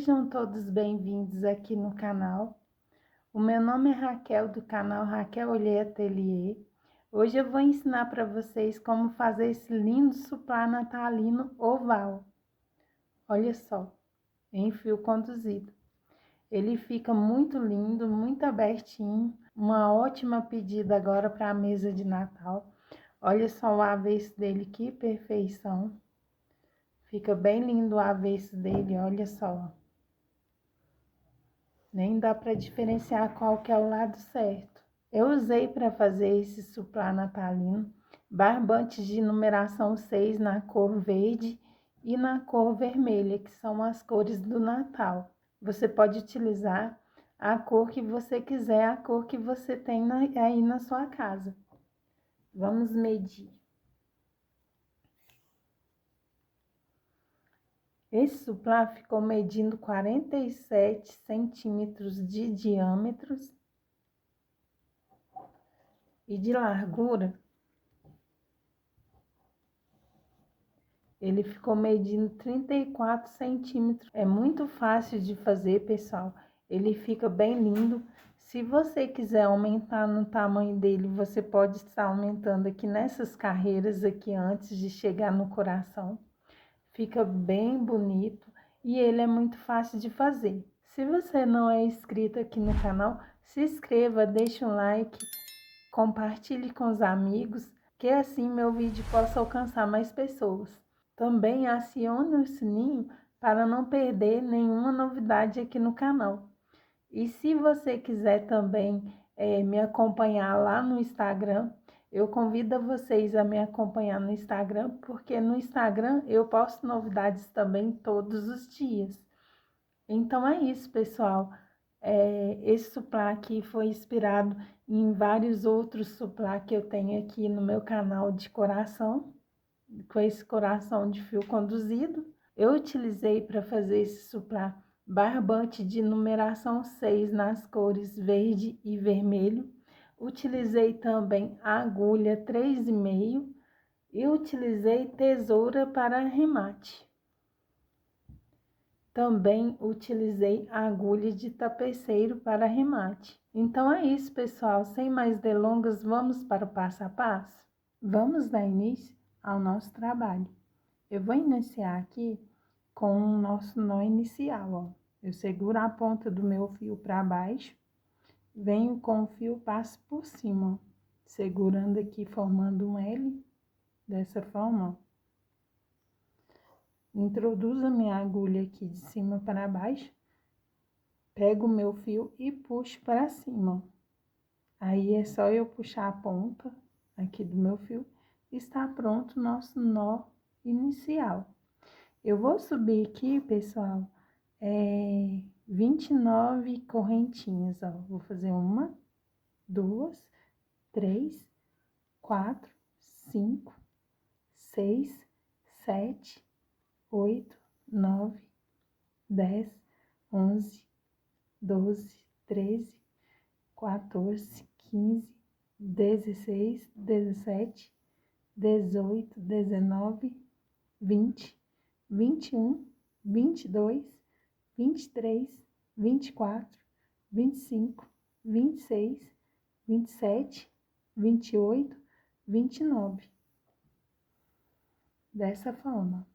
Sejam todos bem-vindos aqui no canal. O meu nome é Raquel, do canal Raquel Olhê Ateliê. Hoje eu vou ensinar para vocês como fazer esse lindo suplá natalino oval. Olha só, em fio conduzido. Ele fica muito lindo, muito abertinho. Uma ótima pedida agora para a mesa de Natal. Olha só o avesso dele, que perfeição. Fica bem lindo o avesso dele, olha só. Nem dá para diferenciar qual que é o lado certo. Eu usei para fazer esse suplá natalino barbantes de numeração 6 na cor verde e na cor vermelha, que são as cores do Natal. Você pode utilizar a cor que você quiser, a cor que você tem aí na sua casa. Vamos medir. Esse suplá ficou medindo 47 centímetros de diâmetro e de largura. Ele ficou medindo 34 centímetros. É muito fácil de fazer, pessoal. Ele fica bem lindo. Se você quiser aumentar no tamanho dele, você pode estar aumentando aqui nessas carreiras aqui antes de chegar no coração. Fica bem bonito e ele é muito fácil de fazer. Se você não é inscrito aqui no canal, se inscreva, deixe um like, compartilhe com os amigos, que assim meu vídeo possa alcançar mais pessoas. Também acione o sininho para não perder nenhuma novidade aqui no canal. E se você quiser também me acompanhar lá no Instagram, eu convido vocês a me acompanhar no Instagram, porque no Instagram eu posto novidades também todos os dias. Então é isso, pessoal. Esse suplá aqui foi inspirado em vários outros suplá que eu tenho aqui no meu canal de coração, com esse coração de fio conduzido. Eu utilizei para fazer esse suplá barbante de numeração 6 nas cores verde e vermelho. Utilizei também a agulha 3,5 e utilizei tesoura para arremate. Também utilizei a agulha de tapeceiro para arremate. Então é isso, pessoal. Sem mais delongas, vamos para o passo a passo? Vamos dar início ao nosso trabalho. Eu vou iniciar aqui com o nosso nó inicial, ó. Eu seguro a ponta do meu fio para baixo, venho com o fio, passo por cima, ó, segurando aqui, formando um L, dessa forma, ó. Introduzo a minha agulha aqui de cima para baixo, pego o meu fio e puxo para cima, ó. Aí é só eu puxar a ponta aqui do meu fio, está pronto o nosso nó inicial. Eu vou subir aqui, pessoal, 29 correntinhas, ó. Vou fazer 1, 2, 3, 4, 5, 6, 7, 8, 9, 10, 11, 12, 13, 14, 15, 16, 17, 18, 19, 20, 21, 22, 23, 24, 25, 26, 27, 28, 29. Dessa forma.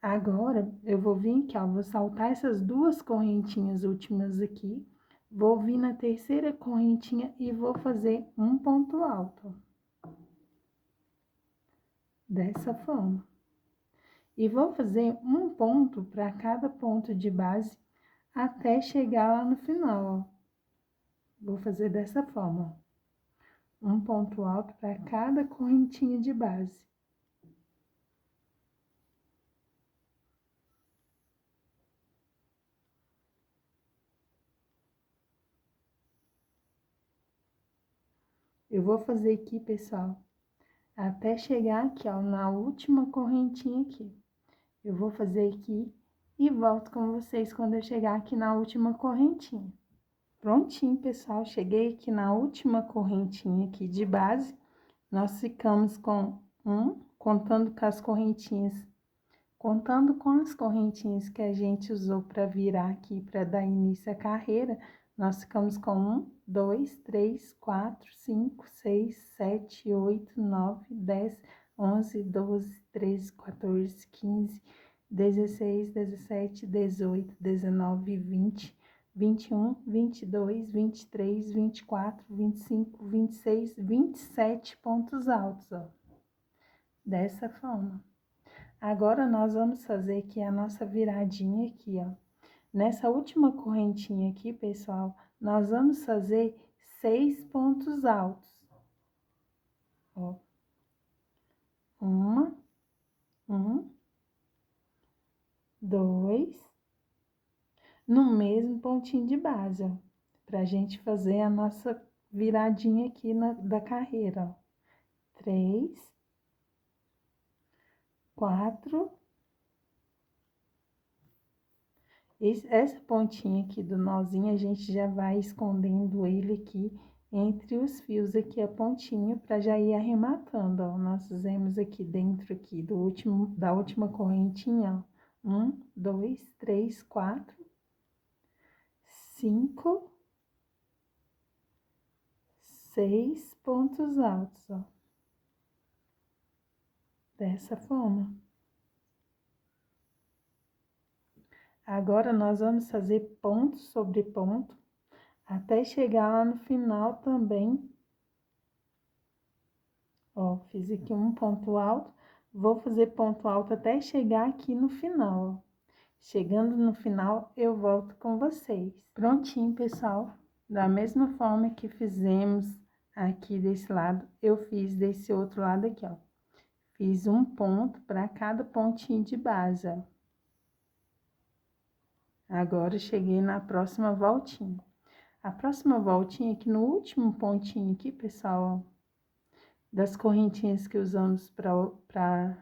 Agora, eu vou vir aqui, ó, vou saltar essas duas correntinhas últimas aqui, vou vir na terceira correntinha e vou fazer um ponto alto, ó. Dessa forma. E vou fazer um ponto para cada ponto de base até chegar lá no final, ó. Vou fazer dessa forma, ó. Um ponto alto para cada correntinha de base. Eu vou fazer aqui, pessoal, até chegar aqui, ó, na última correntinha aqui. Eu vou fazer aqui e volto com vocês quando eu chegar aqui na última correntinha. Prontinho, pessoal, cheguei aqui na última correntinha aqui de base. Nós ficamos com contando com as correntinhas Contando com as correntinhas que a gente usou para virar aqui, para dar início à carreira, nós ficamos com 1, 2, 3, 4, 5, 6, 7, 8, 9, 10, 11, 12, 13, 14, 15, 16, 17, 18, 19, 20, 21, 22, 23, 24, 25, 26, 27 pontos altos, ó. Dessa forma. Agora, nós vamos fazer aqui a nossa viradinha aqui, ó. Nessa última correntinha aqui, pessoal, nós vamos fazer 6 pontos altos. Ó. Um, 2, no mesmo pontinho de base, ó. Pra gente fazer a nossa viradinha aqui da carreira, ó. 3, 4... Essa pontinha aqui do nozinho, a gente já vai escondendo ele aqui entre os fios aqui, a pontinha, para já ir arrematando, ó. Nós fizemos aqui dentro aqui da última correntinha, ó. 1, 2, 3, 4, 5, 6 pontos altos, ó. Dessa forma. Agora, nós vamos fazer ponto sobre ponto, até chegar lá no final também. Ó, fiz aqui um ponto alto, vou fazer ponto alto até chegar aqui no final, ó. Chegando no final, eu volto com vocês. Prontinho, pessoal. Da mesma forma que fizemos aqui desse lado, eu fiz desse outro lado aqui, ó. Fiz um ponto para cada pontinho de base, ó. Agora, cheguei na próxima voltinha. A próxima voltinha aqui no último pontinho aqui, pessoal, ó, das correntinhas que usamos para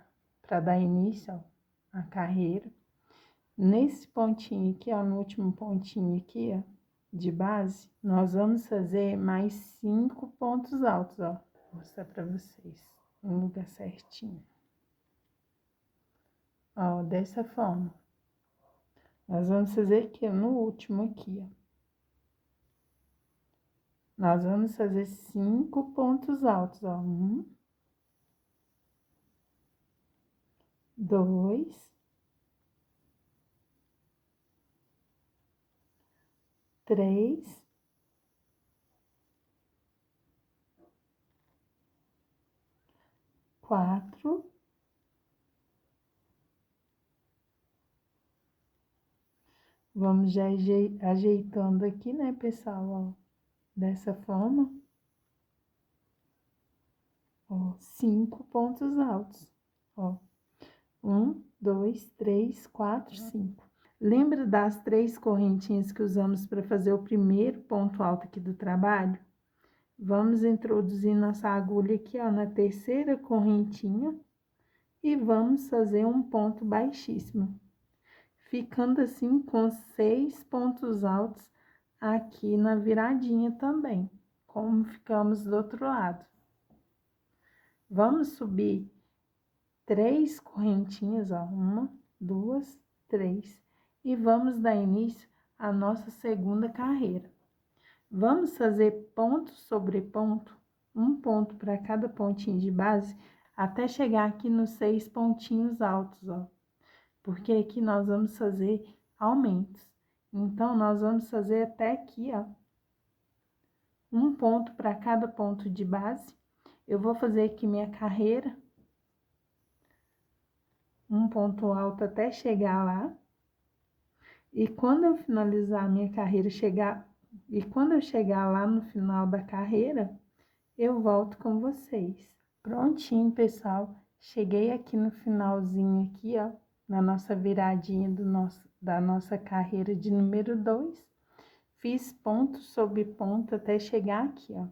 dar início, ó, à carreira. Nesse pontinho aqui, ó, no último pontinho aqui, ó, de base, nós vamos fazer mais 5 pontos altos, ó. Vou mostrar para vocês no lugar certinho. Ó, dessa forma. Nós vamos fazer aqui, ó, no último aqui, ó. Nós vamos fazer 5 pontos altos, ó. 1, 2, 3, 4, 'Vamos já ajeitando aqui, né, pessoal, ó, dessa forma. Ó, 5 pontos altos, ó. 1, 2, 3, 4, 5. Lembra das 3 correntinhas que usamos para fazer o primeiro ponto alto aqui do trabalho? Vamos introduzir nossa agulha aqui, ó, na terceira correntinha e vamos fazer um ponto baixíssimo, ficando assim com 6 pontos altos aqui na viradinha também, como ficamos do outro lado. Vamos subir 3 correntinhas, ó, 1, 2, 3, e vamos dar início à nossa segunda carreira. Vamos fazer ponto sobre ponto, um ponto para cada pontinho de base, até chegar aqui nos 6 pontinhos altos, ó. Porque aqui nós vamos fazer aumentos. Então, nós vamos fazer até aqui, ó, um ponto para cada ponto de base. Eu vou fazer aqui minha carreira, um ponto alto até chegar lá. E quando eu finalizar a minha carreira, quando eu chegar lá no final da carreira, eu volto com vocês. Prontinho, pessoal. Cheguei aqui no finalzinho aqui, ó, na nossa viradinha da nossa carreira de número 2. Fiz ponto sobre ponto até chegar aqui, ó.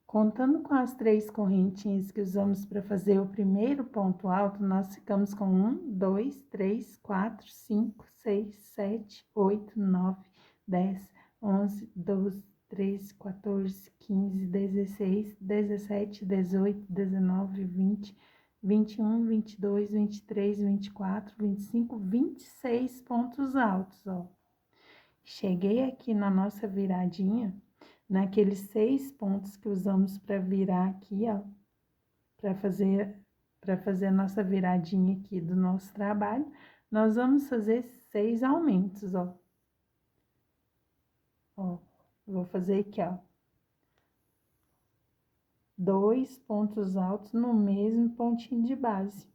Contando com as 3 correntinhas que usamos para fazer o primeiro ponto alto, nós ficamos com 1, 2, 3, 4, 5, 6, 7, 8, 9, 10, 11, 12, 13, 14, 15, 16, 17, 18, 19, 20, 21, 22, 23, 24, 25, 26 pontos altos, ó. Cheguei aqui na nossa viradinha, naqueles 6 pontos que usamos para virar aqui, ó, para fazer a nossa viradinha aqui do nosso trabalho, nós vamos fazer 6 aumentos, ó. Ó, vou fazer aqui, ó, 2 pontos altos no mesmo pontinho de base.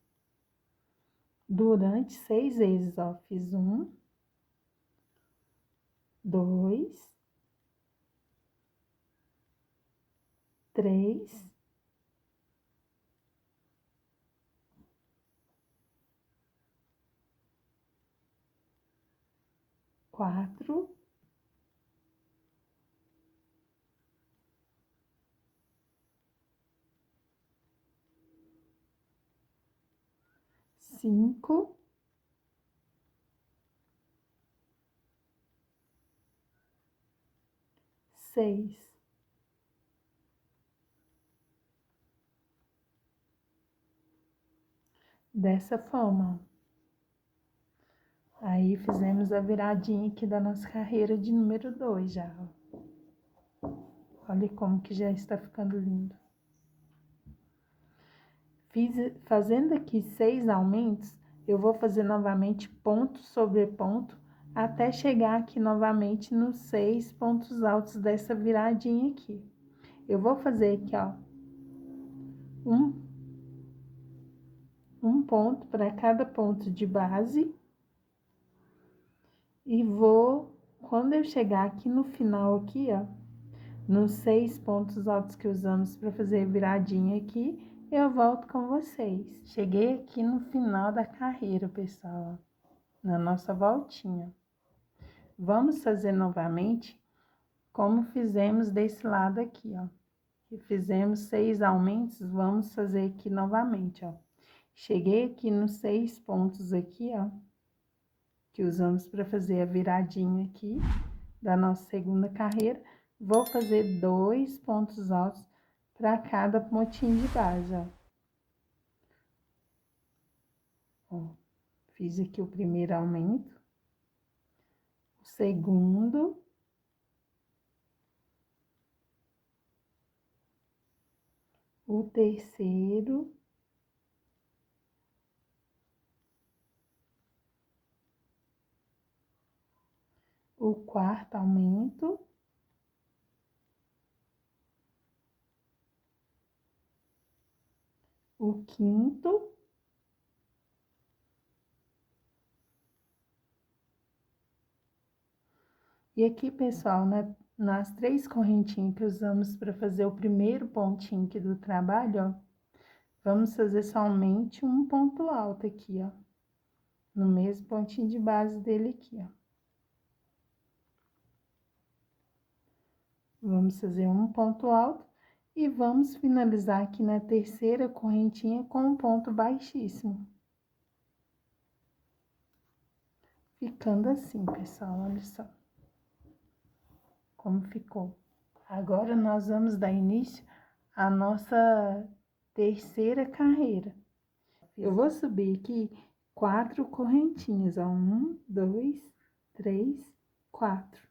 Durante 6 vezes, ó, fiz 1, 2, 3, 4, 5, 6. Dessa forma, ó. Aí, fizemos a viradinha aqui da nossa carreira de número 2 já, ó. Olha como que já está ficando lindo. Fazendo aqui 6 aumentos, eu vou fazer novamente ponto sobre ponto, até chegar aqui novamente nos 6 pontos altos dessa viradinha aqui. Eu vou fazer aqui, ó, um ponto para cada ponto de base. E vou, quando eu chegar aqui no final aqui, ó, nos 6 pontos altos que usamos para fazer a viradinha aqui, eu volto com vocês. Cheguei aqui no final da carreira, pessoal, ó, na nossa voltinha. Vamos fazer novamente como fizemos desse lado aqui, ó. Que fizemos 6 aumentos, vamos fazer aqui novamente, ó. Cheguei aqui nos 6 pontos aqui, ó, que usamos para fazer a viradinha aqui da nossa segunda carreira. Vou fazer 2 pontos altos para cada pontinho de base, ó. Ó, fiz aqui o primeiro aumento, o segundo, o terceiro, o quarto aumento, o quinto, e aqui, pessoal, nas 3 correntinhas que usamos para fazer o primeiro pontinho aqui do trabalho, ó, vamos fazer somente um ponto alto aqui, ó, no mesmo pontinho de base dele aqui, ó. Vamos fazer um ponto alto e vamos finalizar aqui na terceira correntinha com um ponto baixíssimo. Ficando assim, pessoal, olha só como ficou. Agora, nós vamos dar início à nossa terceira carreira. Eu vou subir aqui 4 correntinhas, ó, 1, 2, 3, 4.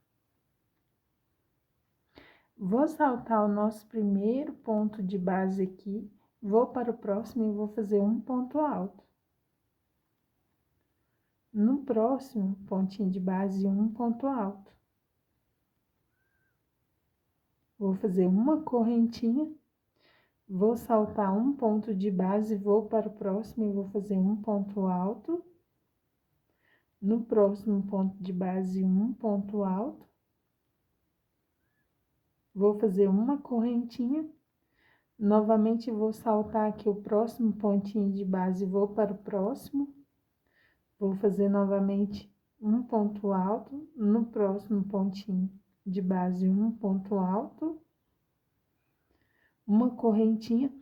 Vou saltar o nosso primeiro ponto de base aqui, vou para o próximo e vou fazer um ponto alto. No próximo pontinho de base, um ponto alto. Vou fazer uma correntinha, vou saltar um ponto de base, vou para o próximo e vou fazer um ponto alto. No próximo ponto de base, um ponto alto. Vou fazer uma correntinha, novamente vou saltar aqui o próximo pontinho de base, vou para o próximo. Vou fazer novamente um ponto alto, no próximo pontinho de base, um ponto alto. Uma correntinha,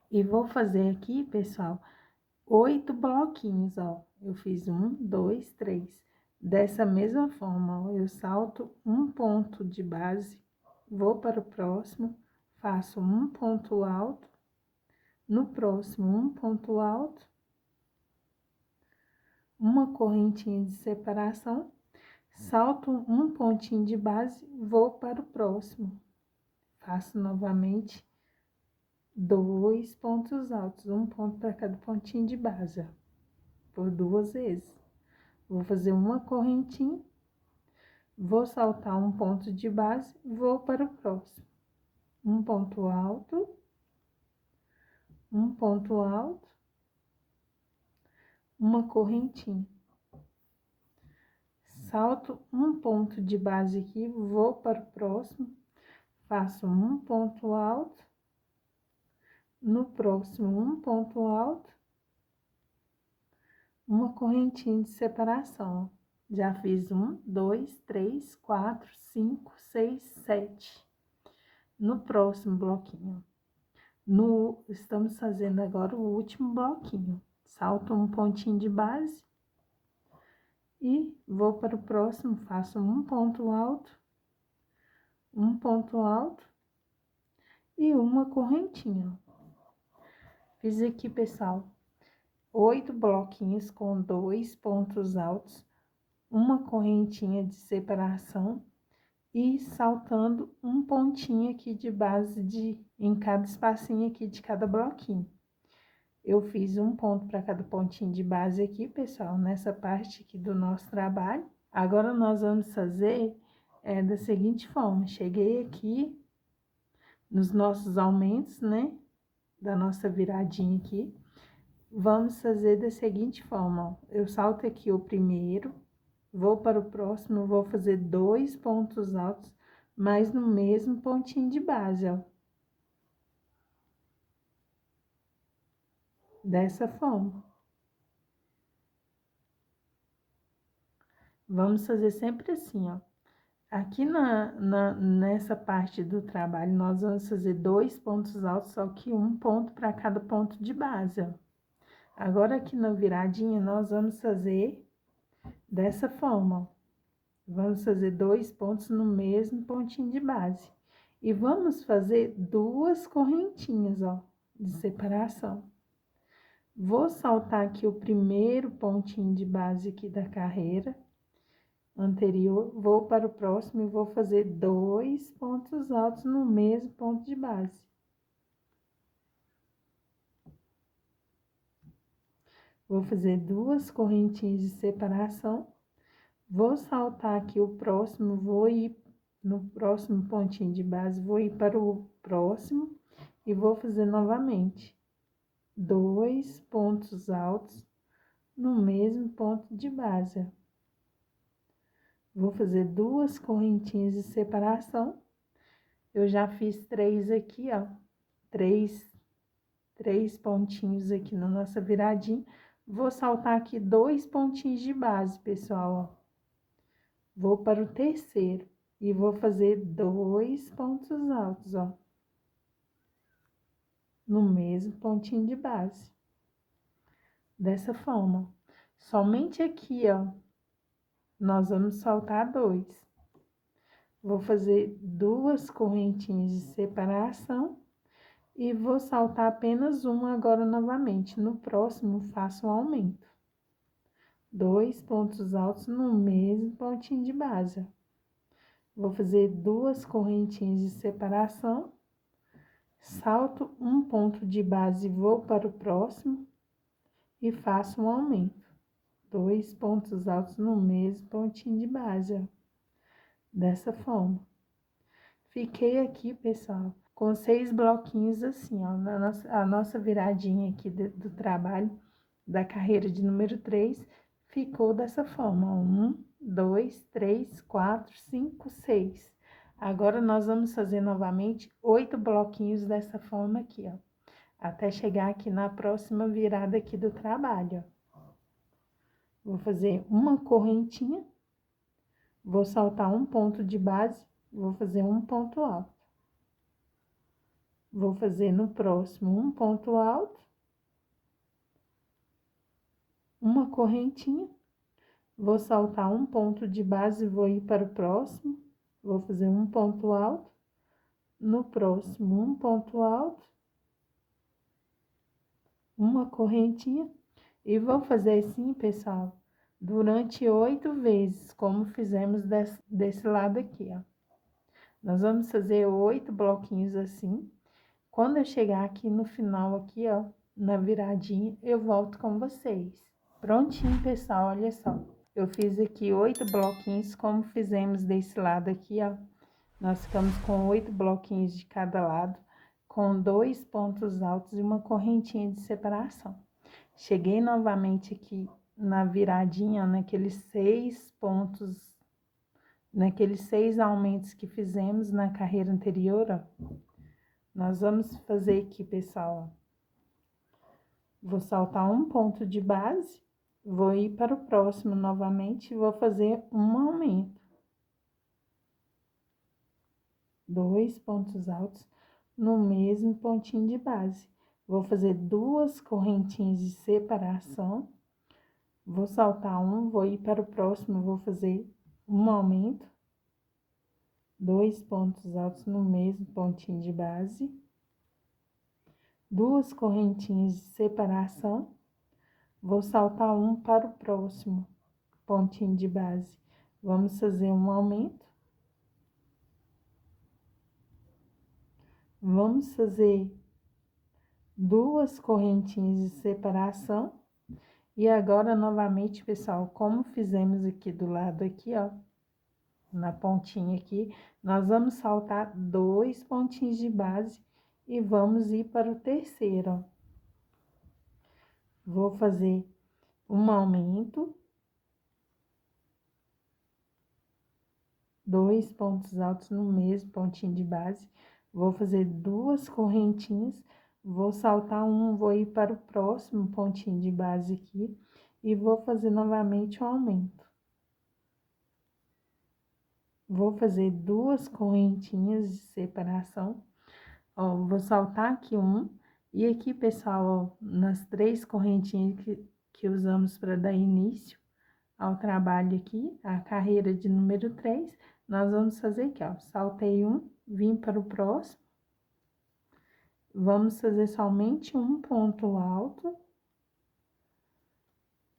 e vou fazer aqui, pessoal, 8 bloquinhos, ó. Eu fiz 1, 2, 3. Dessa mesma forma, ó, eu salto um ponto de base, vou para o próximo, faço um ponto alto, No próximo, um ponto alto, uma correntinha de separação, salto um pontinho de base, vou para o próximo. Faço novamente 2 pontos altos, um ponto para cada pontinho de base, ó, por 2 vezes. Vou fazer uma correntinha, vou saltar um ponto de base, vou para o próximo. Um ponto alto, uma correntinha. Salto um ponto de base aqui, vou para o próximo, faço um ponto alto, no próximo um ponto alto, uma correntinha de separação. Já fiz 1, 2, 3, 4, 5, 6, 7. No próximo bloquinho, estamos fazendo agora o último bloquinho. Salto um pontinho de base e vou para o próximo, faço um ponto alto e uma correntinha. Fiz aqui, pessoal, 8 bloquinhos com 2 pontos altos, uma correntinha de separação e saltando um pontinho aqui de base em cada espacinho aqui de cada bloquinho. Eu fiz um ponto para cada pontinho de base aqui, pessoal, nessa parte aqui do nosso trabalho. Agora, nós vamos fazer da seguinte forma. Cheguei aqui nos nossos aumentos, né, da nossa viradinha aqui. Vamos fazer da seguinte forma, ó. Eu salto aqui o primeiro, vou para o próximo, vou fazer 2 pontos altos, mas no mesmo pontinho de base, ó. Dessa forma. Vamos fazer sempre assim, ó. Aqui nessa parte do trabalho, nós vamos fazer 2 pontos altos, só que um ponto para cada ponto de base, ó. Agora, aqui na viradinha, nós vamos fazer dessa forma, ó. Vamos fazer 2 pontos no mesmo pontinho de base. E vamos fazer 2 correntinhas, ó, de separação. Vou saltar aqui o primeiro pontinho de base aqui da carreira anterior, vou para o próximo e vou fazer 2 pontos altos no mesmo ponto de base. Vou fazer 2 correntinhas de separação, vou saltar aqui o próximo, vou ir no próximo pontinho de base, vou ir para o próximo e vou fazer novamente 2 pontos altos no mesmo ponto de base. Vou fazer 2 correntinhas de separação. Eu já fiz 3 aqui, ó. 3 pontinhos aqui na nossa viradinha. Vou saltar aqui 2 pontinhos de base, pessoal, ó. Vou para o terceiro e vou fazer 2 pontos altos, ó. No mesmo pontinho de base. Dessa forma. Somente aqui, ó, nós vamos saltar 2. Vou fazer 2 correntinhas de separação e vou saltar apenas uma agora novamente. No próximo, faço um aumento. 2 pontos altos no mesmo pontinho de base. Vou fazer 2 correntinhas de separação, salto um ponto de base, vou para o próximo e faço um aumento. 2 pontos altos no mesmo pontinho de base, ó. Dessa forma. Fiquei aqui, pessoal, com 6 bloquinhos assim, ó, a nossa viradinha aqui do trabalho da carreira de número 3 ficou dessa forma, ó, 1, 2, 3, 4, 5, 6. Agora, nós vamos fazer novamente 8 bloquinhos dessa forma aqui, ó, até chegar aqui na próxima virada aqui do trabalho, ó. Vou fazer uma correntinha, vou saltar um ponto de base, vou fazer um ponto alto. Vou fazer no próximo um ponto alto, uma correntinha, vou saltar um ponto de base, vou ir para o próximo, vou fazer um ponto alto, no próximo um ponto alto, uma correntinha e vou fazer assim, pessoal, durante 8 vezes, como fizemos desse lado aqui, ó. Nós vamos fazer 8 bloquinhos assim. Quando eu chegar aqui no final aqui, ó, na viradinha, eu volto com vocês. Prontinho, pessoal, olha só. Eu fiz aqui 8 bloquinhos, como fizemos desse lado aqui, ó. Nós ficamos com 8 bloquinhos de cada lado, com 2 pontos altos e uma correntinha de separação. Cheguei novamente aqui na viradinha, naqueles 6 pontos, naqueles 6 aumentos que fizemos na carreira anterior, ó. Nós vamos fazer aqui, pessoal, ó. Vou saltar um ponto de base, vou ir para o próximo novamente e vou fazer um aumento. 2 pontos altos no mesmo pontinho de base. Vou fazer 2 correntinhas de separação. Vou saltar um, vou ir para o próximo, vou fazer um aumento. 2 pontos altos no mesmo pontinho de base. 2 correntinhas de separação. Vou saltar um para o próximo pontinho de base. Vamos fazer um aumento. Vamos fazer 2 correntinhas de separação. E agora, novamente, pessoal, como fizemos aqui do lado aqui, ó, na pontinha aqui, nós vamos saltar 2 pontinhos de base e vamos ir para o terceiro, ó. Vou fazer um aumento, 2 pontos altos no mesmo pontinho de base, vou fazer 2 correntinhas, vou saltar um, vou ir para o próximo pontinho de base aqui e vou fazer novamente um aumento. Vou fazer 2 correntinhas de separação, ó, vou saltar aqui um, e aqui, pessoal, ó, nas 3 correntinhas que usamos para dar início ao trabalho aqui, a carreira de número 3, nós vamos fazer aqui, ó, saltei um, vim para o próximo, vamos fazer somente um ponto alto,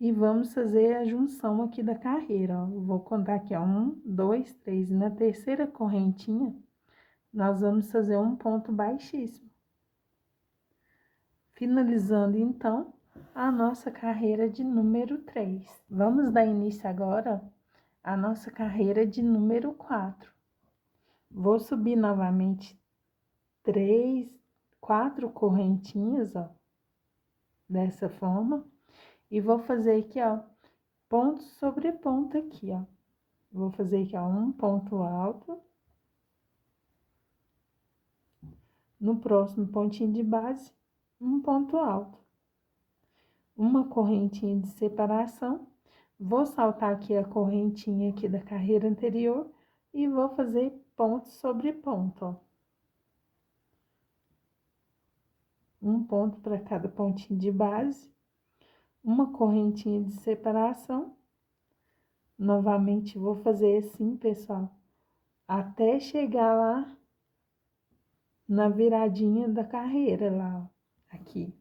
e vamos fazer a junção aqui da carreira, ó, vou contar aqui, ó, 1, 2, 3, e na terceira correntinha, nós vamos fazer um ponto baixíssimo. Finalizando, então, a nossa carreira de número 3. Vamos dar início agora à nossa carreira de número 4. Vou subir novamente 4 correntinhas, ó, dessa forma, e vou fazer aqui, ó, ponto sobre ponto aqui, ó. Vou fazer aqui, ó, um ponto alto. No próximo pontinho de base, um ponto alto. Uma correntinha de separação, vou saltar aqui a correntinha aqui da carreira anterior e vou fazer ponto sobre ponto, ó. Um ponto para cada pontinho de base, uma correntinha de separação. Novamente, vou fazer assim, pessoal, até chegar lá na viradinha da carreira, lá, ó, aqui.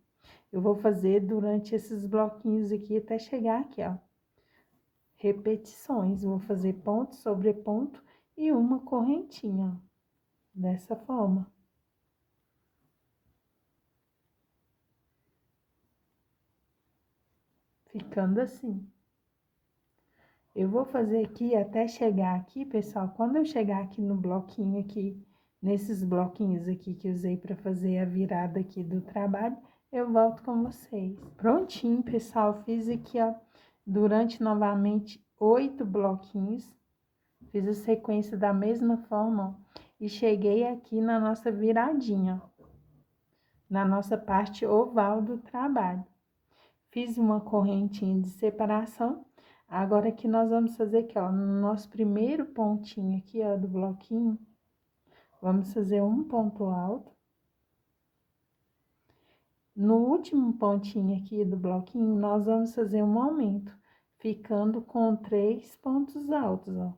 Eu vou fazer durante esses bloquinhos aqui até chegar aqui, ó. Repetições, vou fazer ponto sobre ponto e uma correntinha, ó, dessa forma. Ficando assim. Eu vou fazer aqui até chegar aqui, pessoal, quando eu chegar aqui no bloquinho aqui, nesses bloquinhos aqui que eu usei para fazer a virada aqui do trabalho, eu volto com vocês. Prontinho, pessoal, fiz aqui, ó, durante novamente 8 bloquinhos, fiz a sequência da mesma forma, ó, e cheguei aqui na nossa viradinha, ó, na nossa parte oval do trabalho. Fiz uma correntinha de separação. Agora aqui nós vamos fazer aqui, ó, no nosso primeiro pontinho aqui, ó, do bloquinho, vamos fazer um ponto alto. No último pontinho aqui do bloquinho, nós vamos fazer um aumento, ficando com 3 pontos altos, ó.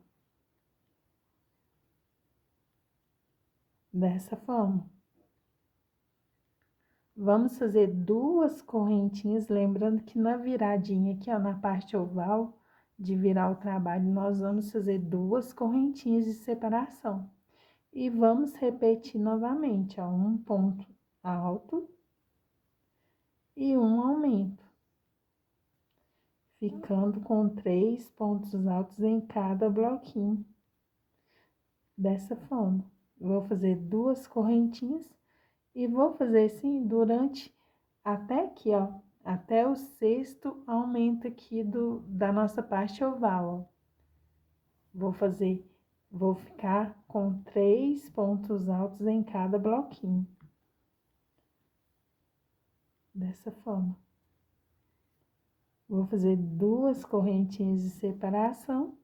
Dessa forma. Vamos fazer 2 correntinhas, lembrando que na viradinha aqui, ó, na parte oval de virar o trabalho, nós vamos fazer 2 correntinhas de separação. E vamos repetir novamente, ó, um ponto alto e um aumento, ficando com 3 pontos altos em cada bloquinho. Dessa forma, vou fazer 2 correntinhas e vou fazer assim durante até aqui, ó, até o 6º aumento aqui da nossa parte oval, ó. Vou ficar com 3 pontos altos em cada bloquinho. Dessa forma. Vou fazer 2 correntinhas de separação.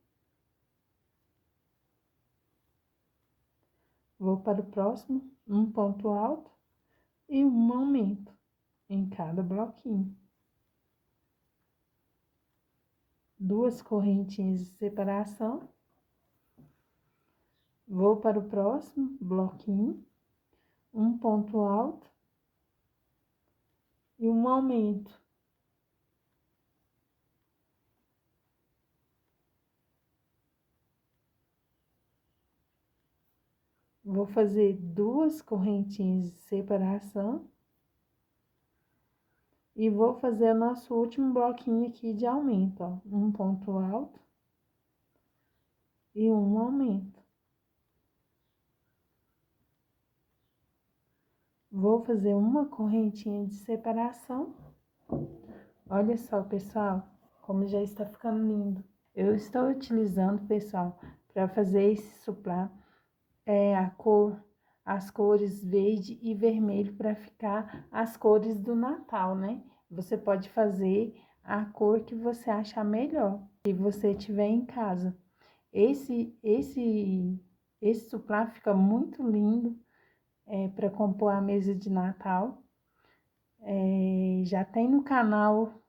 Vou para o próximo, um ponto alto e um aumento em cada bloquinho. 2 correntinhas de separação. Vou para o próximo bloquinho, um ponto alto e um aumento. Vou fazer 2 correntinhas de separação. E vou fazer o nosso último bloquinho aqui de aumento, ó. Um ponto alto e um aumento. Vou fazer uma correntinha de separação. Olha só, pessoal, como já está ficando lindo. Eu estou utilizando, pessoal, para fazer esse suplá, as cores verde e vermelho para ficar as cores do Natal, né? Você pode fazer a cor que você achar melhor, se você tiver em casa. Esse suplá fica muito lindo para compor a mesa de Natal. Já tem no canal,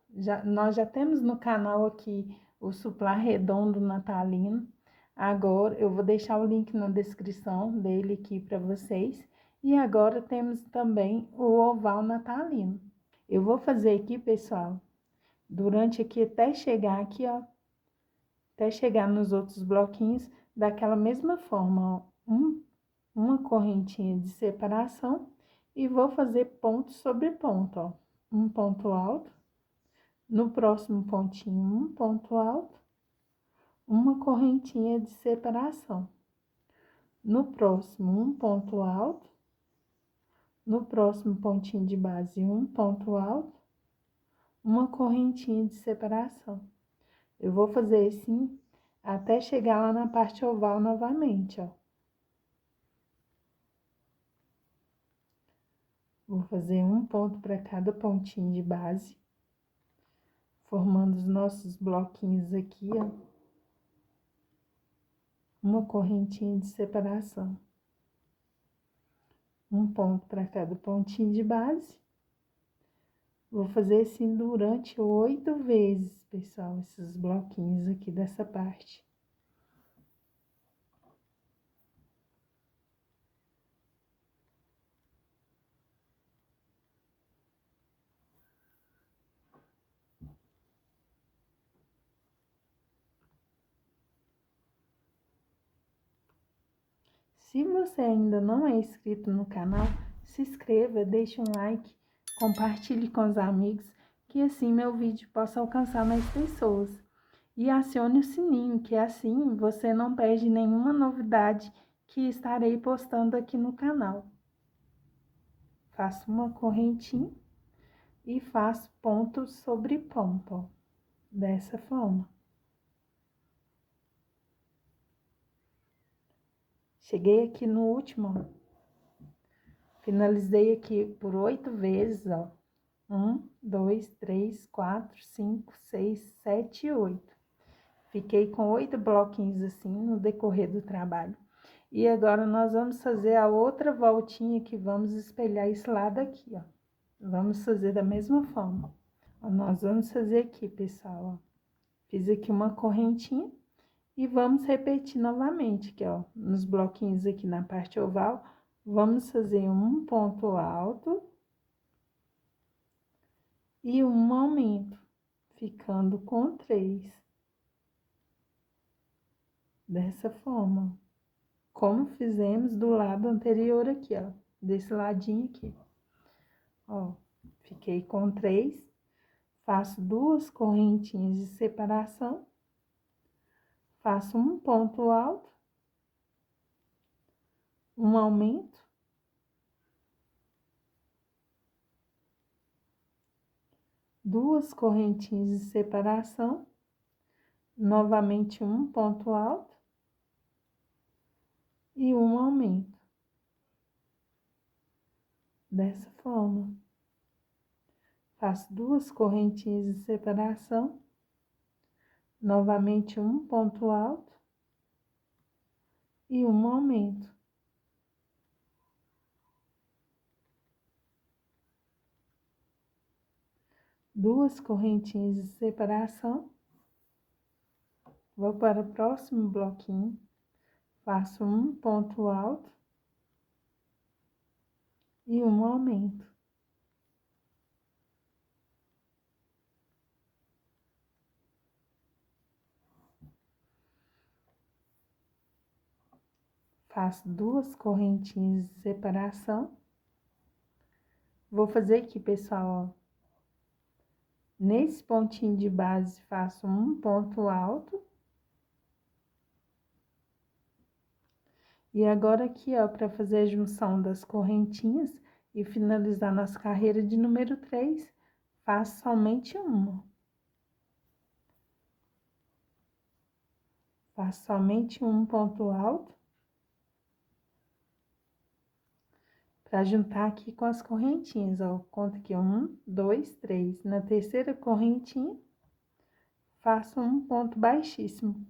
nós já temos no canal aqui o suplá redondo natalino. Agora, eu vou deixar o link na descrição dele aqui para vocês. E agora temos também o oval natalino. Eu vou fazer aqui, pessoal, durante aqui até chegar aqui, ó. Até chegar nos outros bloquinhos, daquela mesma forma, ó. Uma correntinha de separação. E vou fazer ponto sobre ponto, ó. Um ponto alto. No próximo pontinho, um ponto alto. Uma correntinha de separação. No próximo, um ponto alto. No próximo pontinho de base, um ponto alto. Uma correntinha de separação. Eu vou fazer assim até chegar lá na parte oval novamente, ó. Vou fazer um ponto para cada pontinho de base, formando os nossos bloquinhos aqui, ó. Uma correntinha de separação. Um ponto para cada pontinho de base. Vou fazer assim durante 8 vezes, pessoal, esses bloquinhos aqui dessa parte. Se você ainda não é inscrito no canal, se inscreva, deixe um like, compartilhe com os amigos, que assim meu vídeo possa alcançar mais pessoas. E acione o sininho, que assim você não perde nenhuma novidade que estarei postando aqui no canal. Faço uma correntinha e faço ponto sobre ponto, ó, dessa forma. Cheguei aqui no último, ó. Finalizei aqui por 8 vezes, ó. 1, 2, 3, 4, 5, 6, 7 e 8. Fiquei com 8 bloquinhos assim no decorrer do trabalho. E agora nós vamos fazer a outra voltinha que vamos espelhar esse lado aqui, ó. Vamos fazer da mesma forma. Ó, nós vamos fazer aqui, pessoal, ó. Fiz aqui uma correntinha e vamos repetir novamente aqui, ó. Nos bloquinhos aqui na parte oval, vamos fazer um ponto alto e um aumento, ficando com 3. Dessa forma, como fizemos do lado anterior aqui, ó, desse ladinho aqui. Ó, fiquei com 3, faço 2 correntinhas de separação, faço um ponto alto, um aumento, duas correntinhas de separação, novamente um ponto alto e um aumento. Dessa forma, faço 2 correntinhas de separação, novamente um ponto alto e um aumento. Duas correntinhas de separação, vou para o próximo bloquinho, faço um ponto alto e um aumento. Faço 2 correntinhas de separação. Vou fazer aqui, pessoal, ó. Nesse pontinho de base, faço um ponto alto. E agora aqui, ó, para fazer a junção das correntinhas e finalizar nossa carreira de número 3, faço somente uma. Faço somente um ponto alto. Para juntar aqui com as correntinhas, ó, conto aqui 1, 2, 3. Na terceira correntinha, faço um ponto baixíssimo,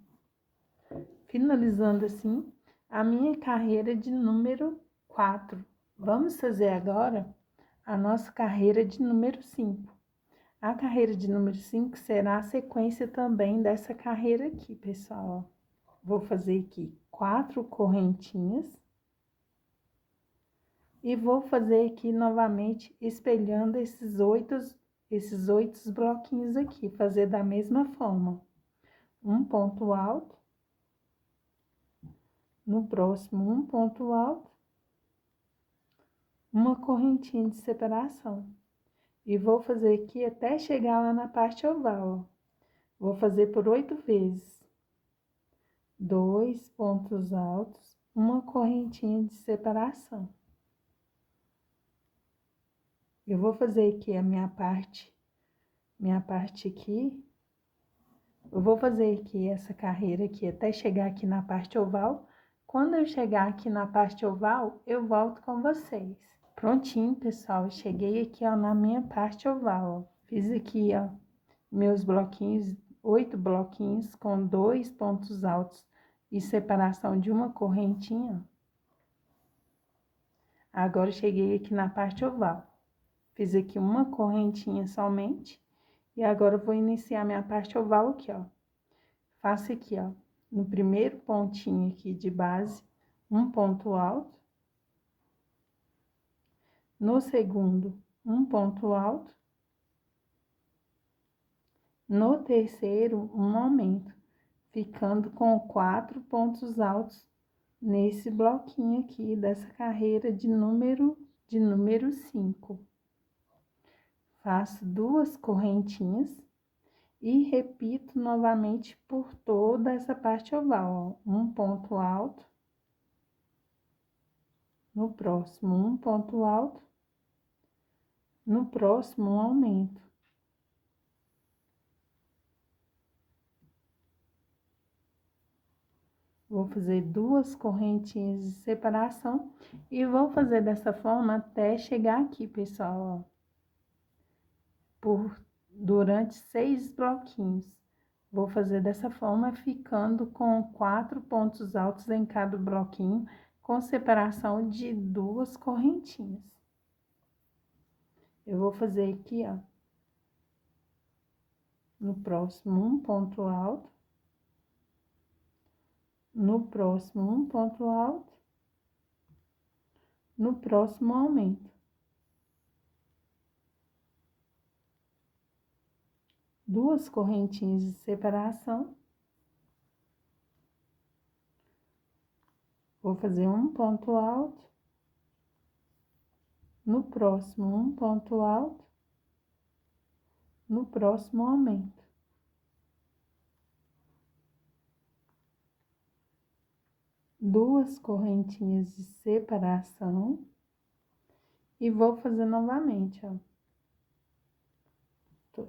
finalizando assim a minha carreira de número 4. Vamos fazer agora a nossa carreira de número 5. A carreira de número 5 será a sequência também dessa carreira aqui, pessoal. Vou fazer aqui 4 correntinhas. E vou fazer aqui novamente, espelhando esses oito bloquinhos aqui, fazer da mesma forma. Um ponto alto, no próximo um ponto alto, uma correntinha de separação. E vou fazer aqui até chegar lá na parte oval, ó. Vou fazer por 8 vezes. 2 pontos altos, uma correntinha de separação. Eu vou fazer aqui a minha parte aqui. Eu vou fazer aqui essa carreira aqui até chegar aqui na parte oval. Quando eu chegar aqui na parte oval, eu volto com vocês. Prontinho, pessoal, cheguei aqui, ó, na minha parte oval, ó. Fiz aqui, ó, meus bloquinhos, 8 bloquinhos com 2 pontos altos e separação de uma correntinha. Agora, cheguei aqui na parte oval. Fiz aqui uma correntinha somente. E agora, eu vou iniciar minha parte oval aqui, ó. Faço aqui, ó, no primeiro pontinho aqui de base, um ponto alto. No segundo, um ponto alto. No terceiro, um aumento, ficando com 4 pontos altos nesse bloquinho aqui dessa carreira de número 5. Faço 2 correntinhas e repito novamente por toda essa parte oval, ó, um ponto alto. No próximo, um ponto alto. No próximo, um aumento. Vou fazer 2 correntinhas de separação e vou fazer dessa forma até chegar aqui, pessoal, ó, durante 6 bloquinhos. Vou fazer dessa forma, ficando com 4 pontos altos em cada bloquinho, com separação de 2 correntinhas. Eu vou fazer aqui, ó, no próximo, um ponto alto. No próximo, um ponto alto. No próximo, aumento. 2 correntinhas de separação. Vou fazer um ponto alto. No próximo, um ponto alto. No próximo, aumento. Duas correntinhas de separação. E vou fazer novamente, ó.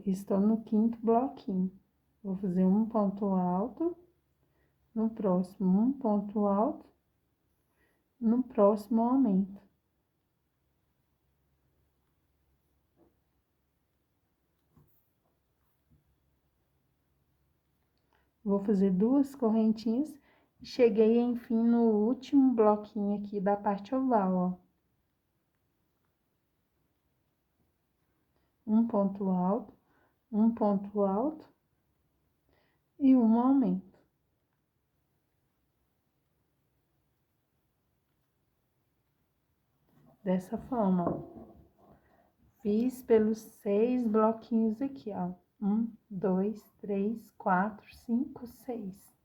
Estou no 5º bloquinho. Vou fazer um ponto alto. No próximo, um ponto alto. No próximo, aumento. Vou fazer 2 correntinhas e cheguei, enfim, no último bloquinho aqui da parte oval, ó. Um ponto alto e um aumento. Dessa forma, ó. Fiz pelos 6 bloquinhos aqui, ó. 1, 2, 3, 4, 5, 6.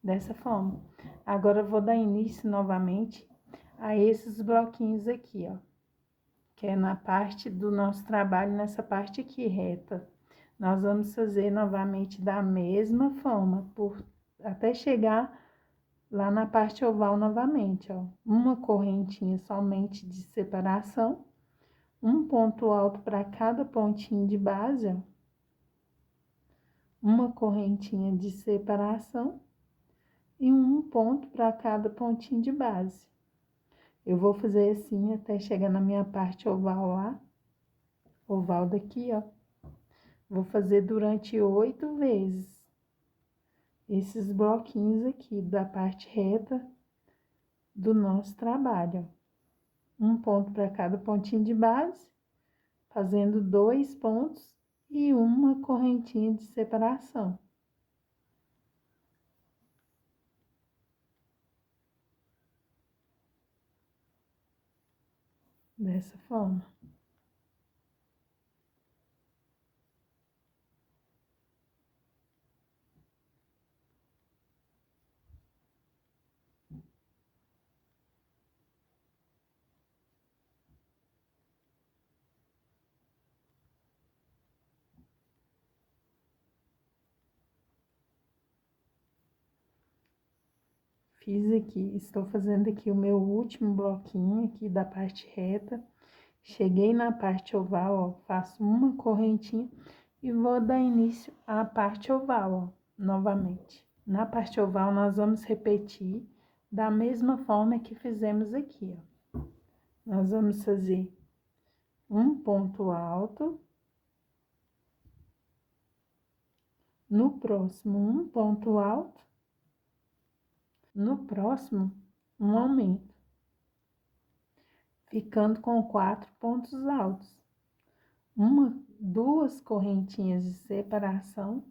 Dessa forma. Agora, eu vou dar início novamente a esses bloquinhos aqui, ó. Que é na parte do nosso trabalho, nessa parte aqui reta. Nós vamos fazer novamente da mesma forma, até chegar lá na parte oval novamente, ó. Uma correntinha somente de separação. Um ponto alto para cada pontinho de base, ó. Uma correntinha de separação e um ponto para cada pontinho de base. Eu vou fazer assim até chegar na minha parte oval lá, oval daqui, ó. Vou fazer durante 8 vezes esses bloquinhos aqui da parte reta do nosso trabalho, ó. Um ponto para cada pontinho de base, fazendo 2 pontos e uma correntinha de separação. Dessa forma. Fiz aqui, estou fazendo aqui o meu último bloquinho aqui da parte reta. Cheguei na parte oval, ó, faço uma correntinha e vou dar início à parte oval, ó, novamente. Na parte oval, nós vamos repetir da mesma forma que fizemos aqui, ó. Nós vamos fazer um ponto alto. No próximo, um ponto alto. No próximo, um aumento, ficando com 4 pontos altos. 2 correntinhas de separação.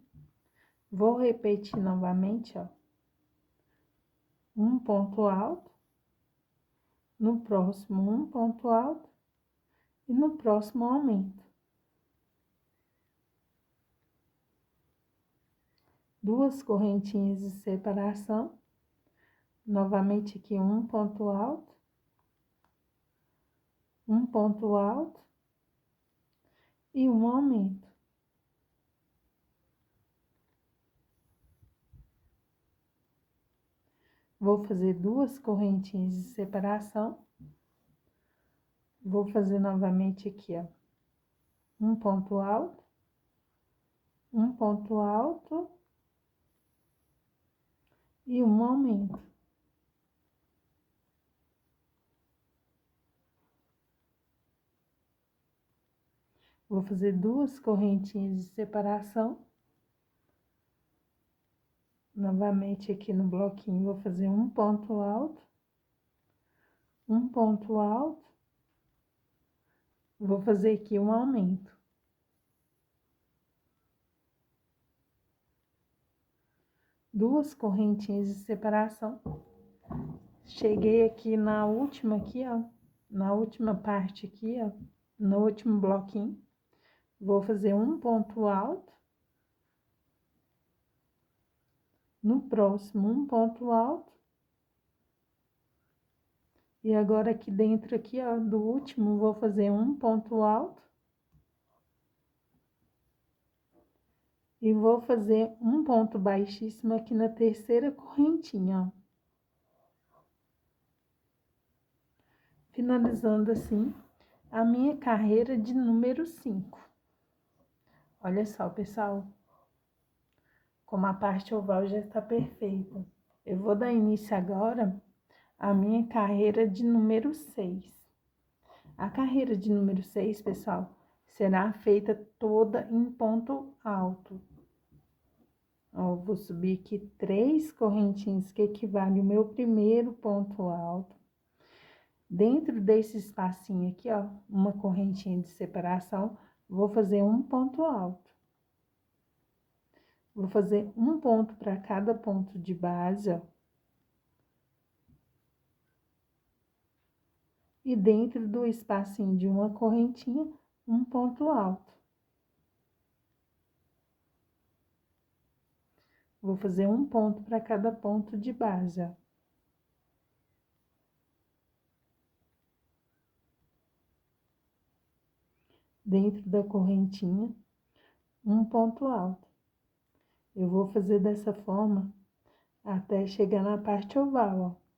Vou repetir novamente, ó. Um ponto alto. No próximo, um ponto alto. E no próximo, aumento. 2 correntinhas de separação. Novamente aqui, um ponto alto. Um ponto alto. E um aumento. Vou fazer 2 correntinhas de separação. Vou fazer novamente aqui, ó. Um ponto alto. Um ponto alto. E um aumento. Vou fazer 2 correntinhas de separação. Novamente aqui no bloquinho, vou fazer um ponto alto. Um ponto alto. Vou fazer aqui um aumento. Duas correntinhas de separação. Cheguei aqui na última aqui, ó. Na última parte aqui, ó. No último bloquinho. Vou fazer um ponto alto. No próximo, um ponto alto. E agora aqui dentro, aqui, ó, do último, vou fazer um ponto alto. E vou fazer um ponto baixíssimo aqui na terceira correntinha, ó. Finalizando assim a minha carreira de número 5. Olha só, pessoal, como a parte oval já está perfeita. Eu vou dar início agora à minha carreira de número 6. A carreira de número 6, pessoal, será feita toda em ponto alto. Ó, vou subir aqui 3 correntinhas, que equivale ao meu primeiro ponto alto. Dentro desse espacinho aqui, ó, uma correntinha de separação, vou fazer um ponto alto. Vou fazer um ponto para cada ponto de base, ó. E dentro do espacinho de uma correntinha, um ponto alto. Vou fazer um ponto para cada ponto de base, ó. Dentro da correntinha, um ponto alto. Eu vou fazer dessa forma até chegar na parte oval, ó.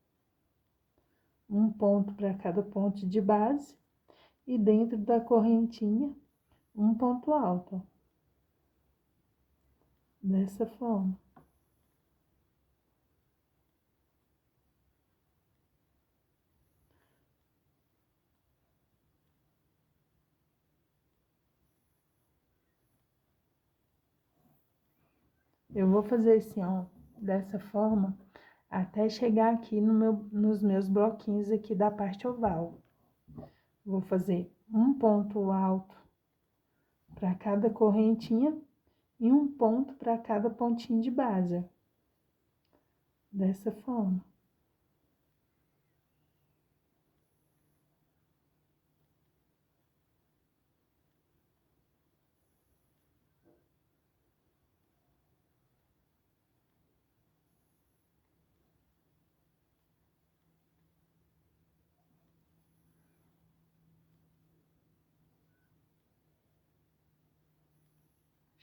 Um ponto para cada ponto de base e dentro da correntinha, um ponto alto, ó. Dessa forma. Eu vou fazer assim, ó, dessa forma, até chegar aqui nos meus bloquinhos aqui da parte oval. Vou fazer um ponto alto para cada correntinha e um ponto para cada pontinho de base. Dessa forma.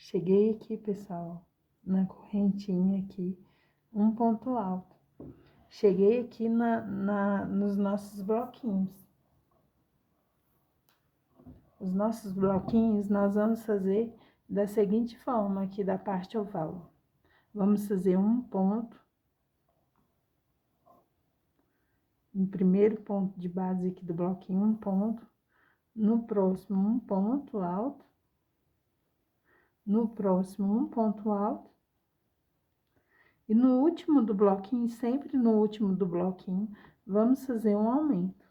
Cheguei aqui, pessoal, na correntinha aqui, um ponto alto. Cheguei aqui nos nossos bloquinhos. Os nossos bloquinhos nós vamos fazer da seguinte forma aqui da parte oval. Vamos fazer um ponto. No primeiro ponto de base aqui do bloquinho, um ponto. No próximo, um ponto alto. No próximo, um ponto alto. E no último do bloquinho, sempre no último do bloquinho, vamos fazer um aumento.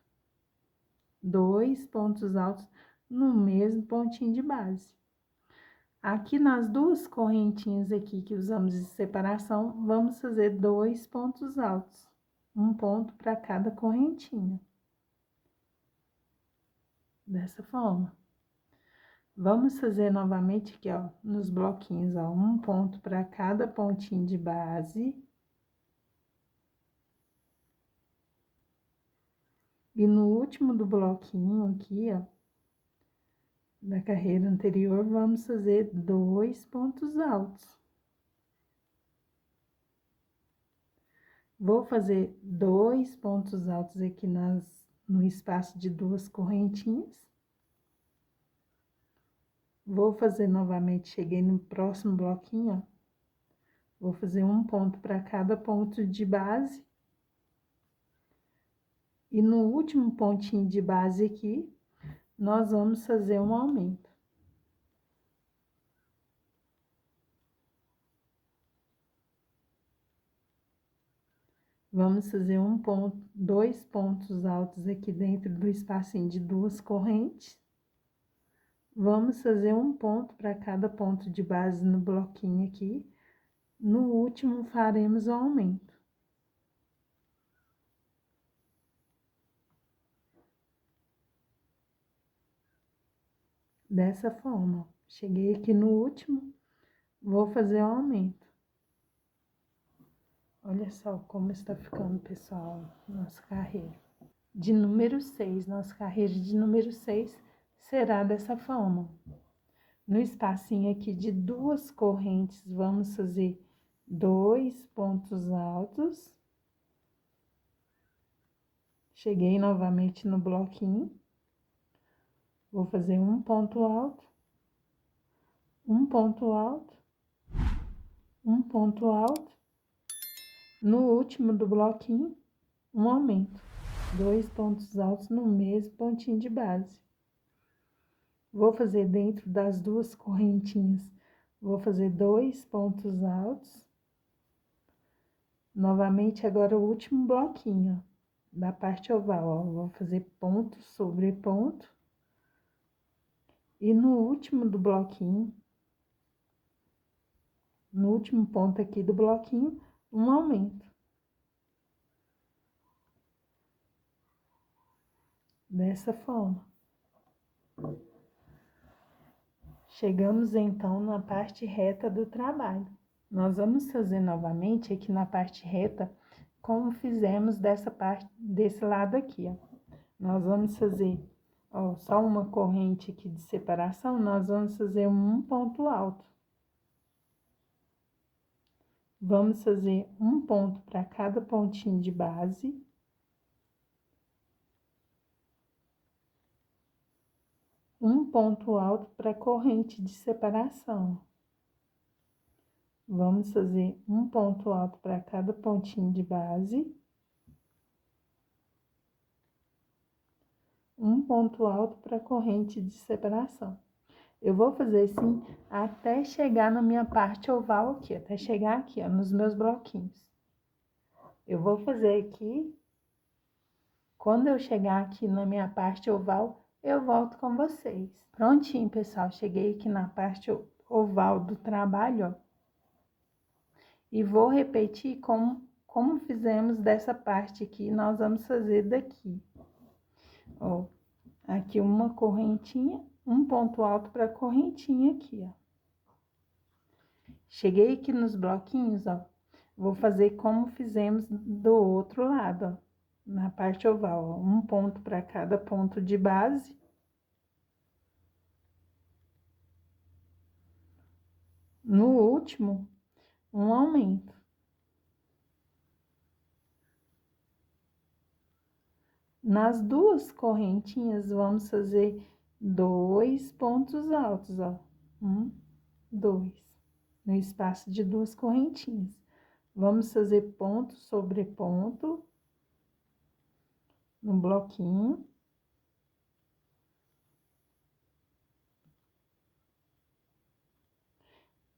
2 pontos altos no mesmo pontinho de base. Aqui nas duas correntinhas aqui que usamos de separação, vamos fazer 2 pontos altos. Um ponto para cada correntinha. Dessa forma. Vamos fazer novamente aqui, ó, nos bloquinhos, ó, um ponto para cada pontinho de base. E no último do bloquinho aqui, ó, da carreira anterior, vamos fazer 2 pontos altos. Vou fazer 2 pontos altos aqui no espaço de 2 correntinhas. Vou fazer novamente, cheguei no próximo bloquinho, ó. Vou fazer um ponto para cada ponto de base. E no último pontinho de base aqui, nós vamos fazer um aumento. Vamos fazer um ponto, 2 pontos altos aqui dentro do espacinho de 2 correntes. Vamos fazer um ponto para cada ponto de base no bloquinho aqui. No último, faremos o aumento. Dessa forma, cheguei aqui no último, vou fazer o aumento. Olha só como está ficando, pessoal, nossa carreira. De número 6, nossa carreira de número 6 será dessa forma. No espacinho aqui de 2 correntes, vamos fazer 2 pontos altos. Cheguei novamente no bloquinho. Vou fazer um ponto alto, um ponto alto, um ponto alto. No último do bloquinho, um aumento. 2 pontos altos no mesmo pontinho de base. Vou fazer dentro das 2 correntinhas, vou fazer 2 pontos altos. Novamente, agora o último bloquinho, ó, da parte oval, ó. Vou fazer ponto sobre ponto. E no último do bloquinho, no último ponto aqui do bloquinho, um aumento. Dessa forma. Chegamos então na parte reta do trabalho. Nós vamos fazer novamente aqui na parte reta, como fizemos desse lado aqui, ó. Nós vamos fazer, ó, só uma corrente aqui de separação, nós vamos fazer um ponto alto. Vamos fazer um ponto para cada pontinho de base. Um ponto alto para corrente de separação. Vamos fazer um ponto alto para cada pontinho de base. Um ponto alto para corrente de separação. Eu vou fazer assim até chegar na minha parte oval aqui, até chegar aqui, ó, nos meus bloquinhos. Eu vou fazer aqui. Quando eu chegar aqui na minha parte oval, eu volto com vocês. Prontinho, pessoal. Cheguei aqui na parte oval do trabalho, ó. E vou repetir como fizemos dessa parte aqui, nós vamos fazer daqui. Ó, aqui uma correntinha, um ponto alto para correntinha aqui, ó. Cheguei aqui nos bloquinhos, ó. Vou fazer como fizemos do outro lado, ó. Na parte oval, ó, um ponto para cada ponto de base. No último, um aumento. Nas 2 correntinhas, vamos fazer 2 pontos altos, ó. 1, 2. No espaço de 2 correntinhas. Vamos fazer ponto sobre ponto no bloquinho.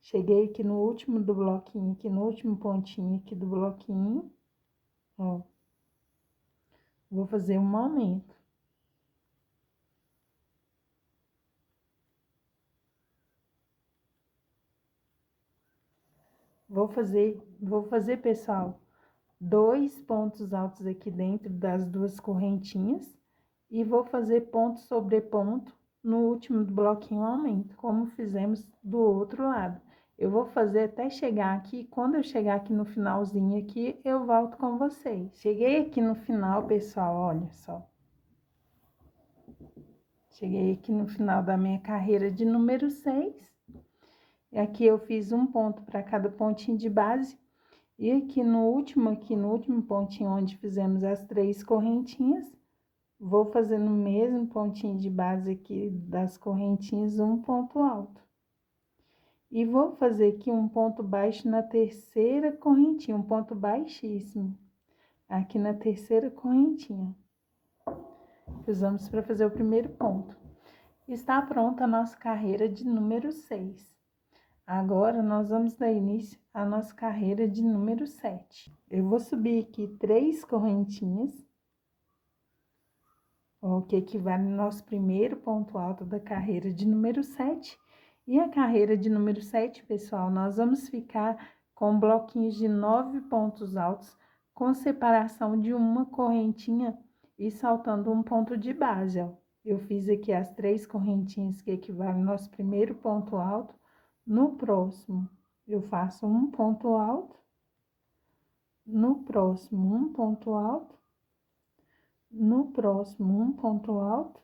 Cheguei aqui no último do bloquinho, aqui no último pontinho aqui do bloquinho, ó. Vou fazer um aumento. Vou fazer, pessoal, 2 pontos altos aqui dentro das 2 correntinhas e vou fazer ponto sobre ponto no último do bloquinho aumento, como fizemos do outro lado. Eu vou fazer até chegar aqui, quando eu chegar aqui no finalzinho aqui, eu volto com vocês. Cheguei aqui no final, pessoal, olha só. Cheguei aqui no final da minha carreira de número 6. Aqui eu fiz um ponto para cada pontinho de base. E aqui no último pontinho onde fizemos as 3 correntinhas, vou fazer no mesmo pontinho de base aqui das correntinhas um ponto alto. E vou fazer aqui um ponto baixo na terceira correntinha, um ponto baixíssimo. Aqui na terceira correntinha. Usamos para fazer o primeiro ponto. Está pronta a nossa carreira de número 6. Agora, nós vamos dar início à nossa carreira de número 7. Eu vou subir aqui 3 correntinhas, o que equivale ao nosso primeiro ponto alto da carreira de número 7. E a carreira de número 7, pessoal, nós vamos ficar com bloquinhos de 9 pontos altos, com separação de uma correntinha e saltando um ponto de base, ó. Eu fiz aqui as 3 correntinhas que equivalem ao nosso primeiro ponto alto. No próximo, eu faço um ponto alto. no próximo um ponto alto, no próximo um ponto alto,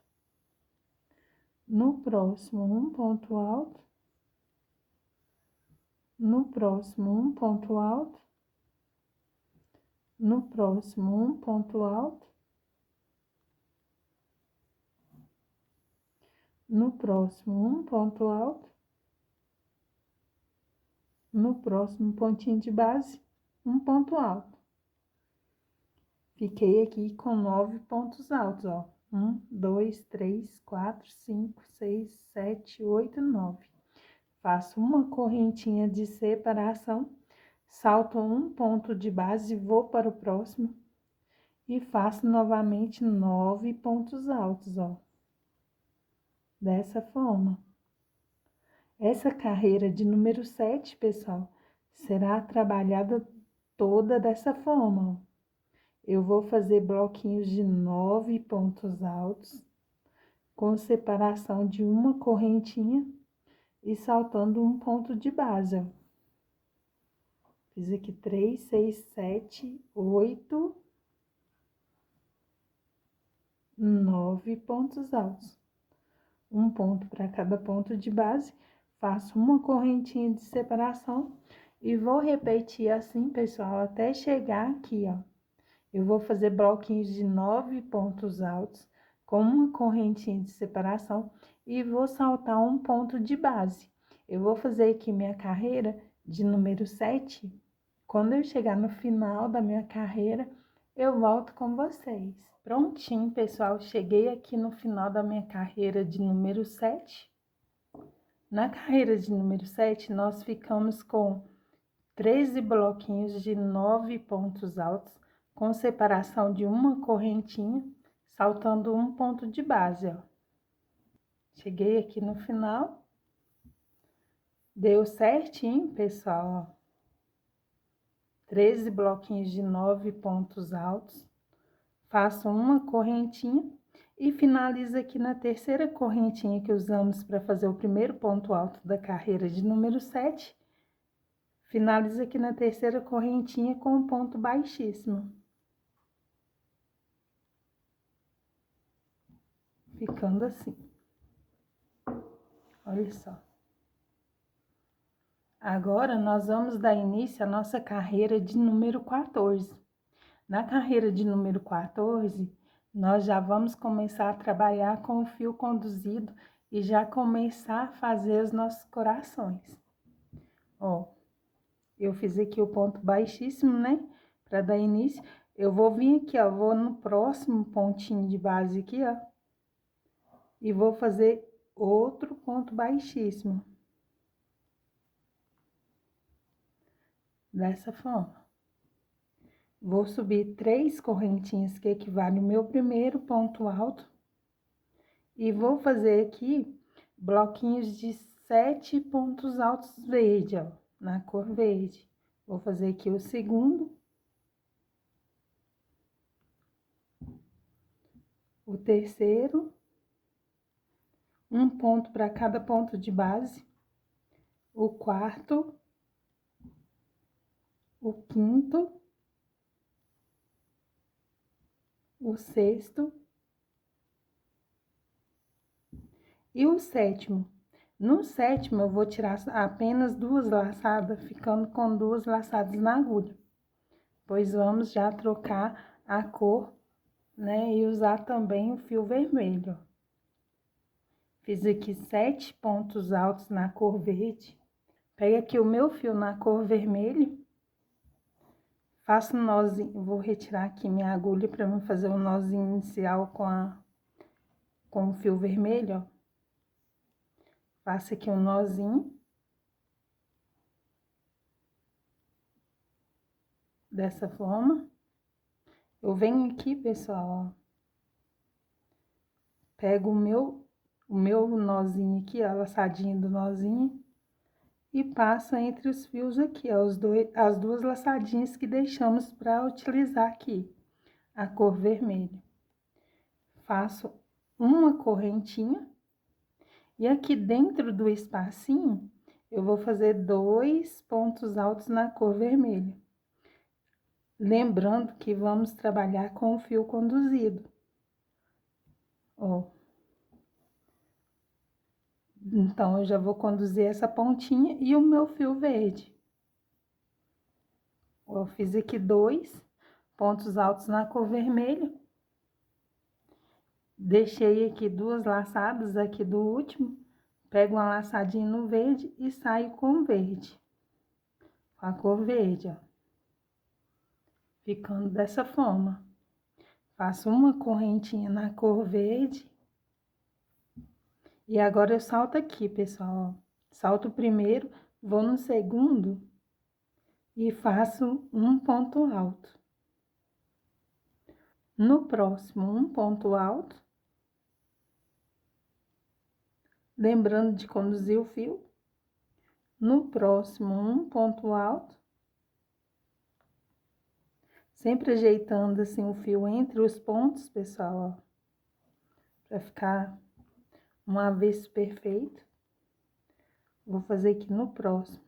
no próximo um ponto alto, no próximo um ponto alto, no próximo um ponto alto, no próximo um ponto alto, no próximo pontinho de base, um ponto alto. Fiquei aqui com 9 pontos altos, ó. 1, 2, 3, 4, 5, 6, 7, 8, 9. Faço uma correntinha de separação, salto um ponto de base, vou para o próximo e faço novamente 9 pontos altos, ó. Dessa forma. Essa carreira de número 7, pessoal, será trabalhada toda dessa forma, ó. Eu vou fazer bloquinhos de 9 pontos altos, com separação de uma correntinha e saltando um ponto de base, ó. Fiz aqui 3, 6, 7, 8, 9 pontos altos. Um ponto para cada ponto de base, faço uma correntinha de separação e vou repetir assim, pessoal, até chegar aqui, ó. Eu vou fazer bloquinhos de 9 pontos altos com uma correntinha de separação e vou saltar um ponto de base. Eu vou fazer aqui minha carreira de número 7. Quando eu chegar no final da minha carreira, eu volto com vocês. Prontinho, pessoal, cheguei aqui no final da minha carreira de número 7. Na carreira de número 7, nós ficamos com 13 bloquinhos de 9 pontos altos, com separação de uma correntinha, saltando um ponto de base, ó. Cheguei aqui no final, deu certinho, pessoal, ó. 13 bloquinhos de 9 pontos altos, faço uma correntinha e finalizo aqui na terceira correntinha que usamos para fazer o primeiro ponto alto da carreira de número 7. Finalizo aqui na terceira correntinha com um ponto baixíssimo. Ficando assim. Olha só. Agora, nós vamos dar início à nossa carreira de número 14. Na carreira de número 14, nós já vamos começar a trabalhar com o fio conduzido e já começar a fazer os nossos corações. Ó, eu fiz aqui o ponto baixíssimo, né? Para dar início. Eu vou vir aqui, ó, vou no próximo pontinho de base aqui, ó. E vou fazer outro ponto baixíssimo. Dessa forma. Vou subir 3 correntinhas, que equivale ao meu primeiro ponto alto. E vou fazer aqui bloquinhos de 7 pontos altos verde, ó, na cor verde. Vou fazer aqui o segundo. O terceiro. Um ponto para cada ponto de base. O quarto. O quinto. O sexto. E o sétimo. No sétimo, eu vou tirar apenas 2 laçadas, ficando com 2 laçadas na agulha. Pois vamos já trocar a cor, né? E usar também o fio vermelho. Fiz aqui 7 pontos altos na cor verde. Pego aqui o meu fio na cor vermelho. Faço um nozinho, vou retirar aqui minha agulha para mim fazer o nozinho inicial com o fio vermelho, ó. Faço aqui um nozinho. Dessa forma. Eu venho aqui, pessoal, ó. Pego o meu nozinho aqui, a laçadinha do nozinho. E passo entre os fios aqui, ó, as 2 laçadinhas que deixamos para utilizar aqui, a cor vermelha. Faço uma correntinha. E aqui dentro do espacinho, eu vou fazer 2 pontos altos na cor vermelha. Lembrando que vamos trabalhar com o fio conduzido. Ó. Então, eu já vou conduzir essa pontinha e o meu fio verde. Eu fiz aqui 2 pontos altos na cor vermelha. Deixei aqui 2 laçadas aqui do último. Pego uma laçadinha no verde e saio com o verde. Com a cor verde, ó. Ficando dessa forma. Faço uma correntinha na cor verde. E agora eu salto aqui, pessoal, ó. Salto o primeiro, vou no segundo e faço um ponto alto. No próximo, um ponto alto. Lembrando de conduzir o fio. No próximo, um ponto alto. Sempre ajeitando assim o fio entre os pontos, pessoal, ó. Pra ficar um avesso perfeito. Vou fazer aqui no próximo.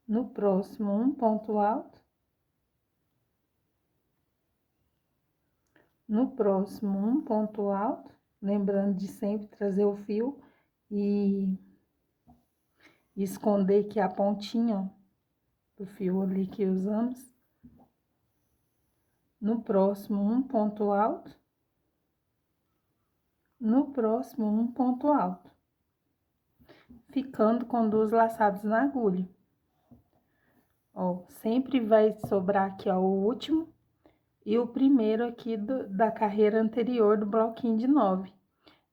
No próximo, um ponto alto. No próximo, um ponto alto. Lembrando de sempre trazer o fio e esconder aqui a pontinha, ó, do fio ali que usamos. No próximo, um ponto alto. No próximo, um ponto alto. Ficando com 2 laçadas na agulha. Ó, sempre vai sobrar aqui, ó, o último e o primeiro aqui da carreira anterior do bloquinho de 9.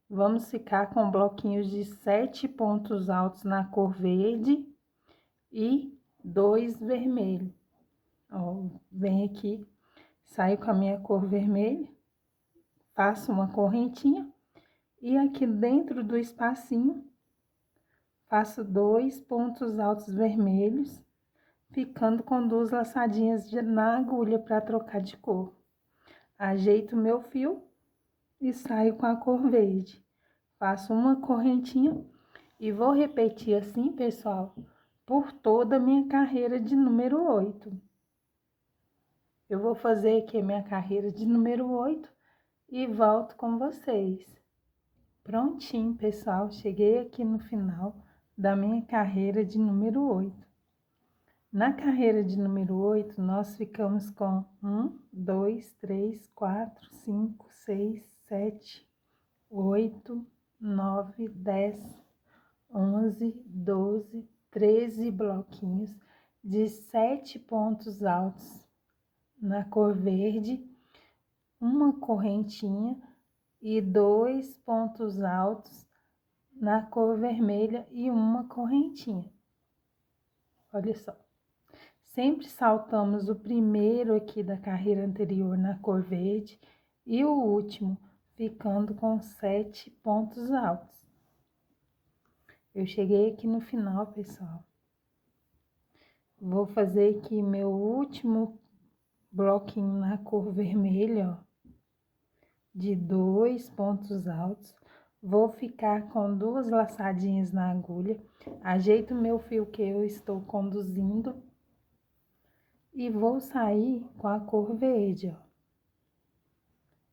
Vamos ficar com bloquinhos de 7 pontos altos na cor verde e 2 vermelhos. Ó, vem aqui, saio com a minha cor vermelha, faço uma correntinha e aqui dentro do espacinho faço 2 pontos altos vermelhos, ficando com 2 laçadinhas na agulha para trocar de cor. Ajeito o meu fio e saio com a cor verde. Faço uma correntinha e vou repetir assim, pessoal, por toda a minha carreira de número 8. Eu vou fazer aqui a minha carreira de número 8 e volto com vocês. Prontinho, pessoal, cheguei aqui no final da minha carreira de número 8. Na carreira de número 8, nós ficamos com 1, 2, 3, 4, 5, 6, 7, 8, 9, 10, 11, 12, 13 bloquinhos de 7 pontos altos na cor verde, uma correntinha e 2 pontos altos na cor vermelha e uma correntinha. Olha só. Sempre saltamos o primeiro aqui da carreira anterior na cor verde e o último, ficando com 7 pontos altos. Eu cheguei aqui no final, pessoal. Vou fazer aqui meu último bloquinho na cor vermelha, ó, de 2 pontos altos. Vou ficar com 2 laçadinhas na agulha, ajeito o meu fio que eu estou conduzindo e vou sair com a cor verde, ó,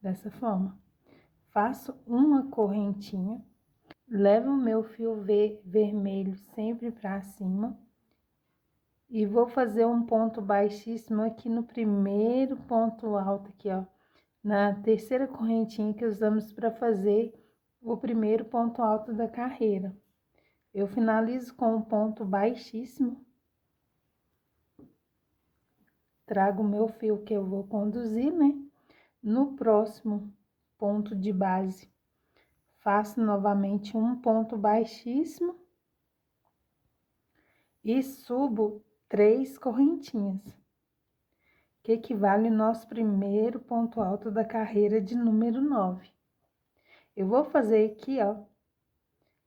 dessa forma. Faço uma correntinha, levo o meu fio vermelho sempre pra cima e vou fazer um ponto baixíssimo aqui no primeiro ponto alto aqui, ó, na terceira correntinha que usamos para fazer o primeiro ponto alto da carreira. Eu finalizo com um ponto baixíssimo. Trago o meu fio que eu vou conduzir, né? No próximo ponto de base, faço novamente um ponto baixíssimo e subo 3 correntinhas, que equivale ao nosso primeiro ponto alto da carreira de número 9. Eu vou fazer aqui, ó,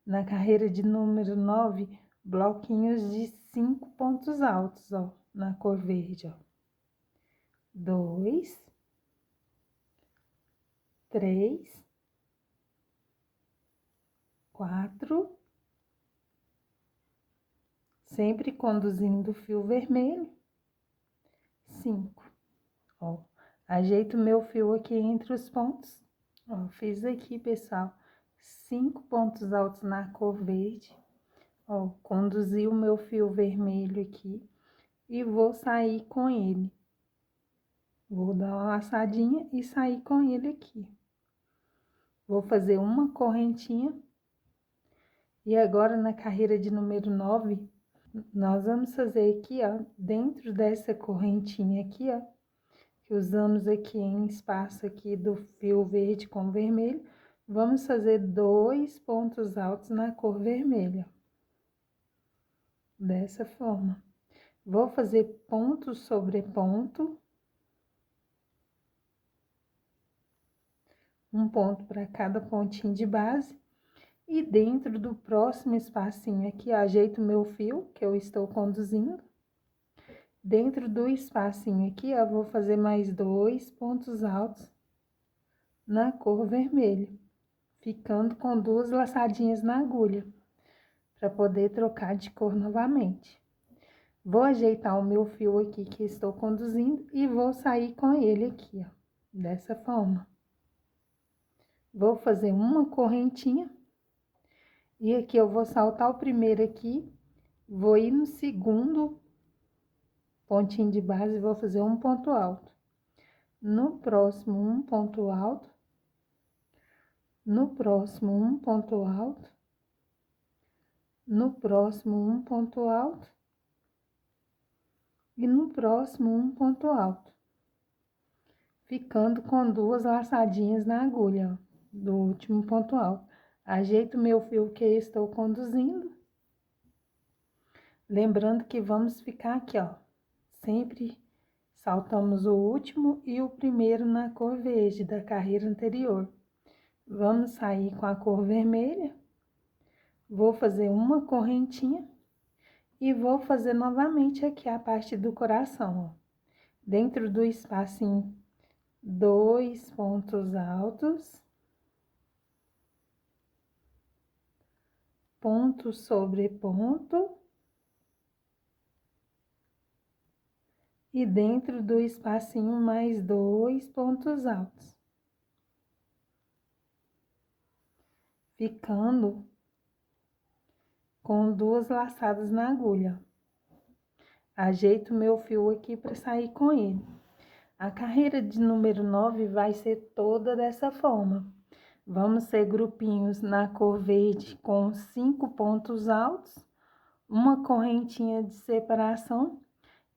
na carreira de número 9, bloquinhos de 5 pontos altos, ó, na cor verde, ó. 2, 3, 4, sempre conduzindo o fio vermelho. 5. Ó, ajeito meu fio aqui entre os pontos. Ó, fiz aqui, pessoal, 5 pontos altos na cor verde. Ó, conduzi o meu fio vermelho aqui e vou sair com ele. Vou dar uma laçadinha e sair com ele aqui. Vou fazer uma correntinha. E agora, na carreira de número 9, nós vamos fazer aqui, ó, dentro dessa correntinha aqui, ó, que usamos aqui em espaço aqui do fio verde com vermelho, vamos fazer 2 pontos altos na cor vermelha. Dessa forma. Vou fazer ponto sobre ponto. Um ponto para cada pontinho de base. E dentro do próximo espacinho aqui, ajeito o meu fio, que eu estou conduzindo. Dentro do espacinho aqui, eu vou fazer mais 2 pontos altos na cor vermelha, ficando com 2 laçadinhas na agulha, para poder trocar de cor novamente. Vou ajeitar o meu fio aqui que estou conduzindo e vou sair com ele aqui, ó, dessa forma. Vou fazer uma correntinha. E aqui eu vou saltar o primeiro aqui, vou ir no segundo pontinho de base e vou fazer um ponto alto. No próximo, um ponto alto. No próximo, um ponto alto. No próximo, um ponto alto. E no próximo, um ponto alto. Ficando com 2 laçadinhas na agulha, ó, do último ponto alto. Ajeito o meu fio que eu estou conduzindo. Lembrando que vamos ficar aqui, ó. Sempre saltamos o último e o primeiro na cor verde da carreira anterior. Vamos sair com a cor vermelha. Vou fazer uma correntinha. E vou fazer novamente aqui a parte do coração, ó. Dentro do espacinho, 2 pontos altos. Ponto sobre ponto. E dentro do espacinho, mais 2 pontos altos. Ficando com 2 laçadas na agulha. Ajeito meu fio aqui para sair com ele. A carreira de número 9 vai ser toda dessa forma. Vamos ser grupinhos na cor verde com 5 pontos altos, uma correntinha de separação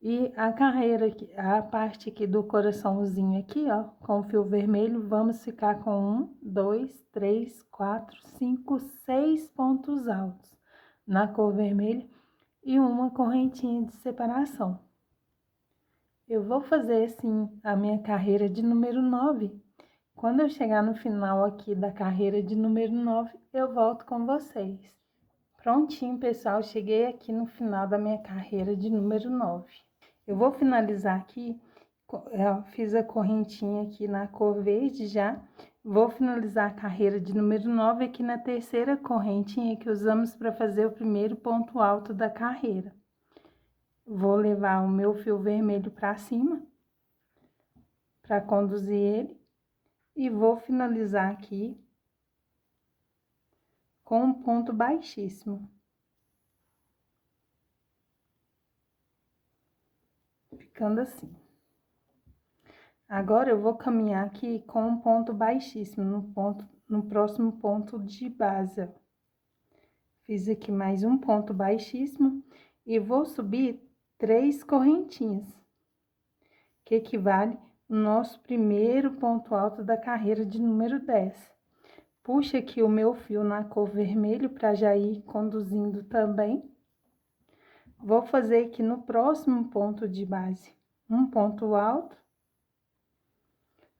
e a carreira, a parte aqui do coraçãozinho aqui, ó, com o fio vermelho, vamos ficar com 1, 2, 3, 4, 5, 6 pontos altos na cor vermelha e uma correntinha de separação. Eu vou fazer assim a minha carreira de número 9. Quando eu chegar no final aqui da carreira de número 9, eu volto com vocês. Prontinho, pessoal, cheguei aqui no final da minha carreira de número 9. Eu vou finalizar aqui, fiz a correntinha aqui na cor verde já. Vou finalizar a carreira de número 9 aqui na terceira correntinha que usamos para fazer o primeiro ponto alto da carreira. Vou levar o meu fio vermelho para cima, para conduzir ele, e vou finalizar aqui com um ponto baixíssimo. Ficando assim. Agora, eu vou caminhar aqui com um ponto baixíssimo, no próximo ponto de base. Fiz aqui mais um ponto baixíssimo e vou subir 3 correntinhas, que equivale ao nosso primeiro ponto alto da carreira de número 10. Puxa aqui o meu fio na cor vermelho para já ir conduzindo também. Vou fazer aqui no próximo ponto de base um ponto alto.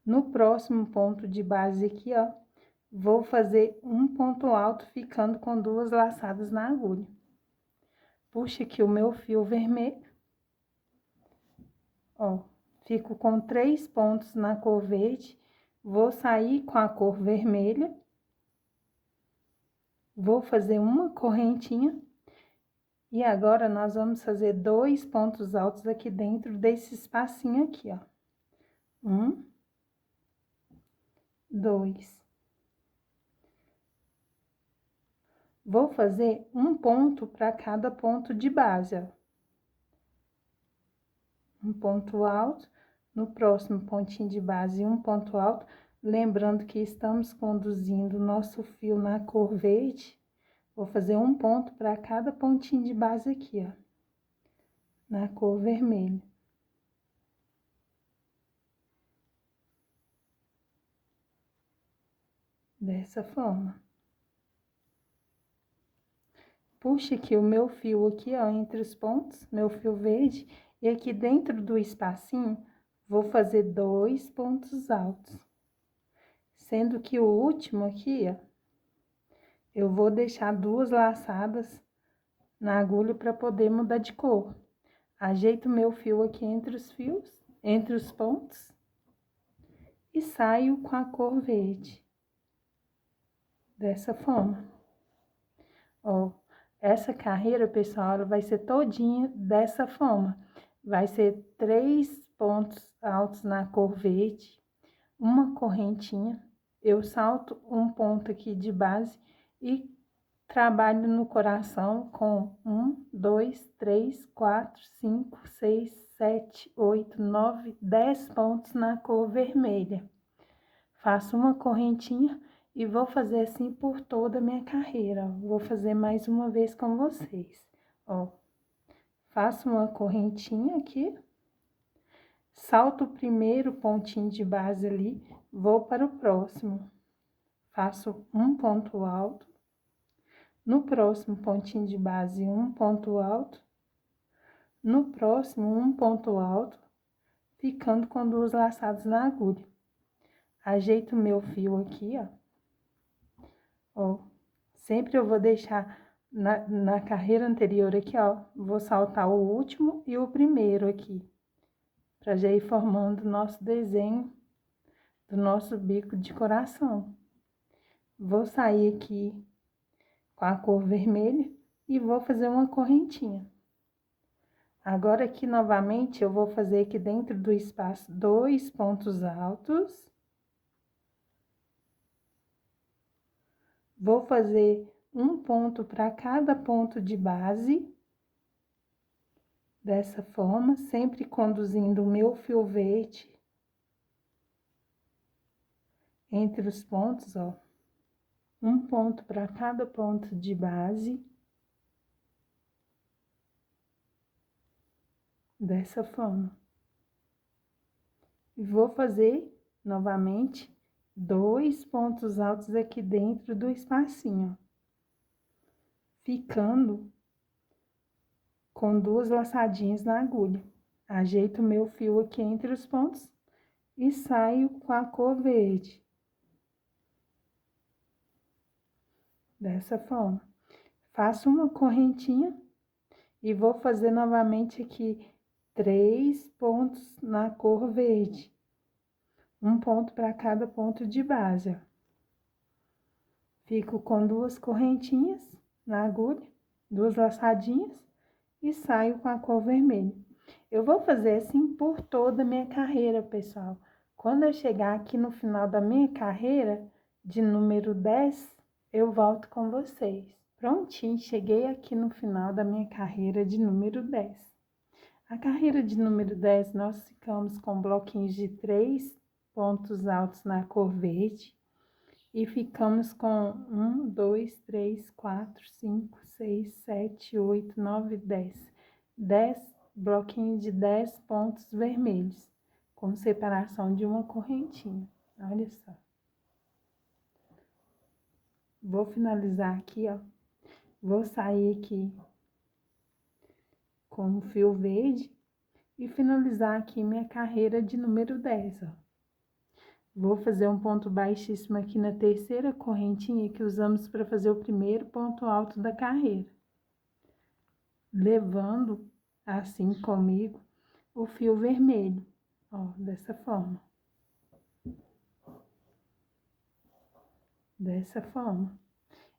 No próximo ponto de base aqui, ó, vou fazer um ponto alto ficando com 2 laçadas na agulha. Puxa aqui o meu fio vermelho. Ó, fico com 3 pontos na cor verde. Vou sair com a cor vermelha. Vou fazer uma correntinha E agora, nós vamos fazer 2 pontos altos aqui dentro desse espacinho aqui, ó. 1, 2. Vou fazer um ponto para cada ponto de base, ó. Um ponto alto, no próximo pontinho de base, um ponto alto. Lembrando que estamos conduzindo o nosso fio na cor verde. Vou fazer um ponto para cada pontinho de base aqui, ó, na cor vermelha. Dessa forma. Puxe aqui o meu fio aqui, ó, entre os pontos, meu fio verde, e aqui dentro do espacinho, vou fazer 2 pontos altos. Sendo que o último aqui, ó, eu vou deixar 2 laçadas na agulha para poder mudar de cor. Ajeito meu fio aqui entre os fios, entre os pontos, e saio com a cor verde. Dessa forma. Ó, essa carreira, pessoal, ela vai ser todinha dessa forma. Vai ser 3 pontos altos na cor verde, uma correntinha. Eu salto um ponto aqui de base e trabalho no coração com 1, 2, 3, 4, 5, 6, 7, 8, 9, 10 pontos na cor vermelha. Faço uma correntinha e vou fazer assim por toda a minha carreira, ó. Vou fazer mais uma vez com vocês, ó. Faço uma correntinha aqui, salto o primeiro pontinho de base ali, vou para o próximo. Faço um ponto alto, no próximo pontinho de base, um ponto alto, no próximo, um ponto alto, ficando com 2 laçadas na agulha. Ajeito o meu fio aqui, ó. Ó, sempre eu vou deixar na carreira anterior aqui, ó, vou saltar o último e o primeiro aqui, pra já ir formando o nosso desenho do nosso bico de coração. Vou sair aqui com a cor vermelha e vou fazer uma correntinha. Agora, aqui, novamente, eu vou fazer aqui dentro do espaço 2 pontos altos. Vou fazer um ponto para cada ponto de base. Dessa forma, sempre conduzindo o meu fio verde entre os pontos, ó. Um ponto para cada ponto de base. Dessa forma. E vou fazer, novamente, 2 pontos altos aqui dentro do espacinho, ó. Ficando com 2 laçadinhas na agulha. Ajeito o meu fio aqui entre os pontos e saio com a cor verde. Dessa forma. Faço uma correntinha e vou fazer novamente aqui 3 pontos na cor verde. Um ponto para cada ponto de base, ó. Fico com 2 correntinhas na agulha, 2 laçadinhas e saio com a cor vermelha. Eu vou fazer assim por toda a minha carreira, pessoal. Quando eu chegar aqui no final da minha carreira, de número 10, eu volto com vocês. Prontinho, cheguei aqui no final da minha carreira de número 10. A carreira de número 10, nós ficamos com bloquinhos de 3 pontos altos na cor verde. E ficamos com 1, 2, 3, 4, 5, 6, 7, 8, 9, 10. 10 bloquinhos de 10 pontos vermelhos, com separação de uma correntinha. Olha só. Vou finalizar aqui, ó. Vou sair aqui com o fio verde e finalizar aqui minha carreira de número 10, ó. Vou fazer um ponto baixíssimo aqui na terceira correntinha que usamos para fazer o primeiro ponto alto da carreira. Levando, assim comigo, o fio vermelho, ó, dessa forma. Dessa forma.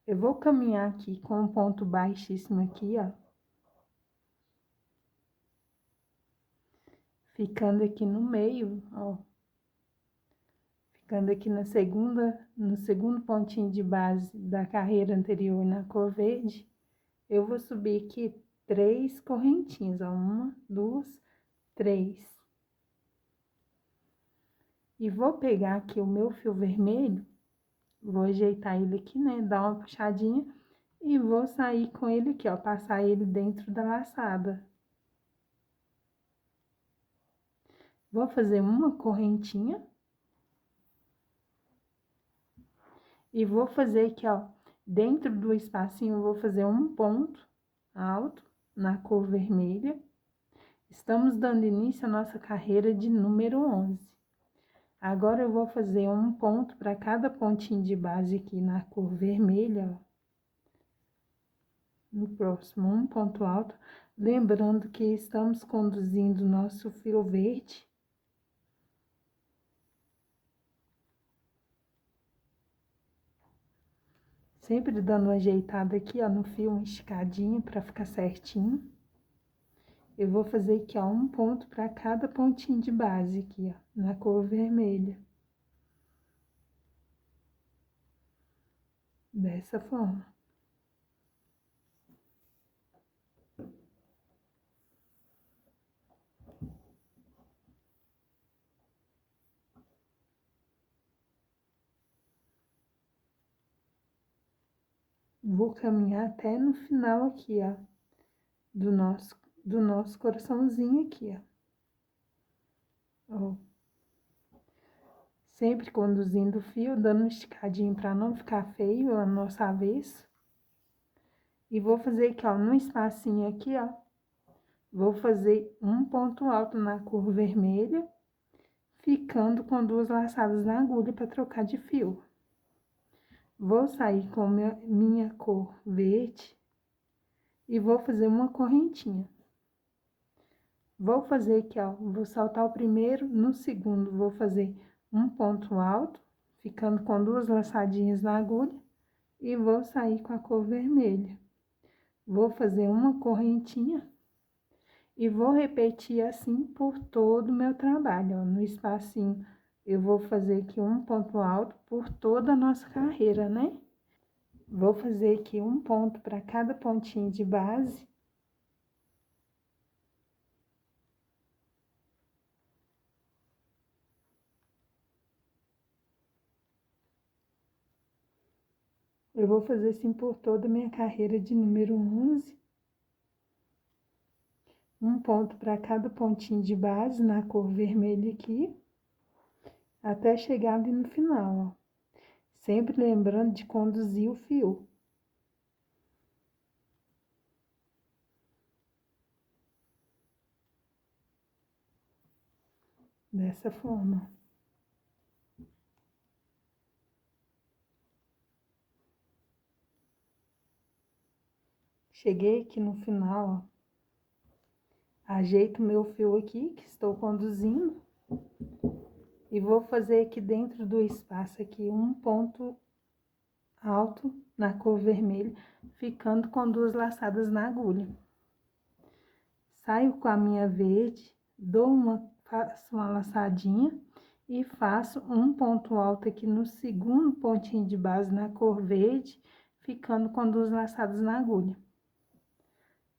Eu vou caminhar aqui com um ponto baixíssimo aqui, ó, ficando aqui no meio, ó. Ficando aqui no segundo pontinho de base da carreira anterior na cor verde, eu vou subir aqui 3 correntinhas, ó, 1, 2, 3. E vou pegar aqui o meu fio vermelho, vou ajeitar ele aqui, né, dar uma puxadinha e vou sair com ele aqui, ó, passar ele dentro da laçada. Vou fazer uma correntinha. E vou fazer aqui, ó, dentro do espacinho, eu vou fazer um ponto alto na cor vermelha. Estamos dando início à nossa carreira de número 11. Agora, eu vou fazer um ponto para cada pontinho de base aqui na cor vermelha, ó. No próximo, um ponto alto. Lembrando que estamos conduzindo nosso fio verde. Sempre dando uma ajeitada aqui, ó, no fio, uma esticadinha para ficar certinho. Eu vou fazer aqui, ó, um ponto para cada pontinho de base aqui, ó, na cor vermelha. Dessa forma. Vou caminhar até no final aqui, ó, do nosso coraçãozinho aqui, ó. Sempre conduzindo o fio, dando um esticadinho para não ficar feio a nosso avesso. E vou fazer aqui, ó, no espacinho aqui, ó, vou fazer um ponto alto na cor vermelha, ficando com 2 laçadas na agulha para trocar de fio. Vou sair com minha cor verde e vou fazer uma correntinha. Vou fazer aqui, ó, vou saltar o primeiro, no segundo vou fazer um ponto alto, ficando com 2 laçadinhas na agulha e vou sair com a cor vermelha. Vou fazer uma correntinha e vou repetir assim por todo o meu trabalho, ó, no espacinho. Eu vou fazer aqui um ponto alto por toda a nossa carreira, né? Vou fazer aqui um ponto para cada pontinho de base. Eu vou fazer assim por toda a minha carreira de número 11. Um ponto para cada pontinho de base na cor vermelha aqui, até chegar ali no final, ó. Sempre lembrando de conduzir o fio. Dessa forma. Cheguei aqui no final, ó. Ajeito o meu fio aqui, que estou conduzindo. E vou fazer aqui dentro do espaço aqui um ponto alto na cor vermelha, ficando com 2 laçadas na agulha. Saio com a minha verde, faço uma laçadinha e faço um ponto alto aqui no segundo pontinho de base na cor verde, ficando com 2 laçadas na agulha.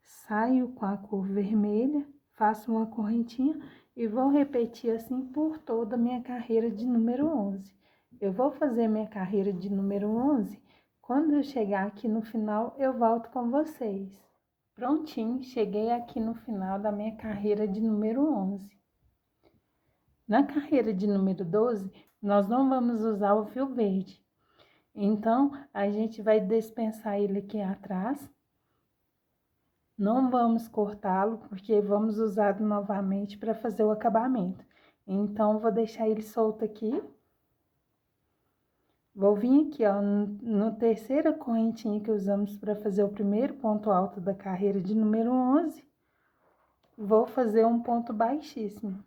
Saio com a cor vermelha, faço uma correntinha e vou repetir assim por toda a minha carreira de número 11. Eu vou fazer minha carreira de número 11, quando eu chegar aqui no final, eu volto com vocês. Prontinho, cheguei aqui no final da minha carreira de número 11. Na carreira de número 12, nós não vamos usar o fio verde. Então, a gente vai dispensar ele aqui atrás. Não vamos cortá-lo, porque vamos usá-lo novamente para fazer o acabamento. Então, vou deixar ele solto aqui. Vou vir aqui, ó, no terceira correntinha que usamos para fazer o primeiro ponto alto da carreira de número 11. Vou fazer um ponto baixíssimo.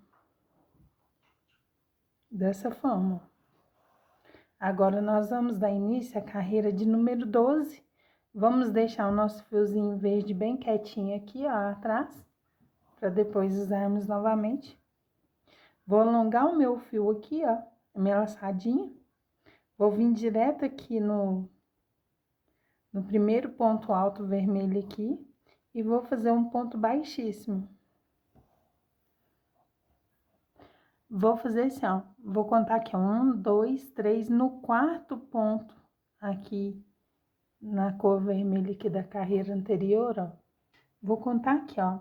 Dessa forma. Agora, nós vamos dar início à carreira de número 12. Vamos deixar o nosso fiozinho verde bem quietinho aqui, ó, atrás, para depois usarmos novamente. Vou alongar o meu fio aqui, ó, a minha laçadinha. Vou vir direto aqui no primeiro ponto alto vermelho aqui e vou fazer um ponto baixíssimo. Vou fazer assim, ó, vou contar aqui, ó, 1, 2, 3, no quarto ponto aqui na cor vermelha aqui da carreira anterior, ó. Vou contar aqui, ó,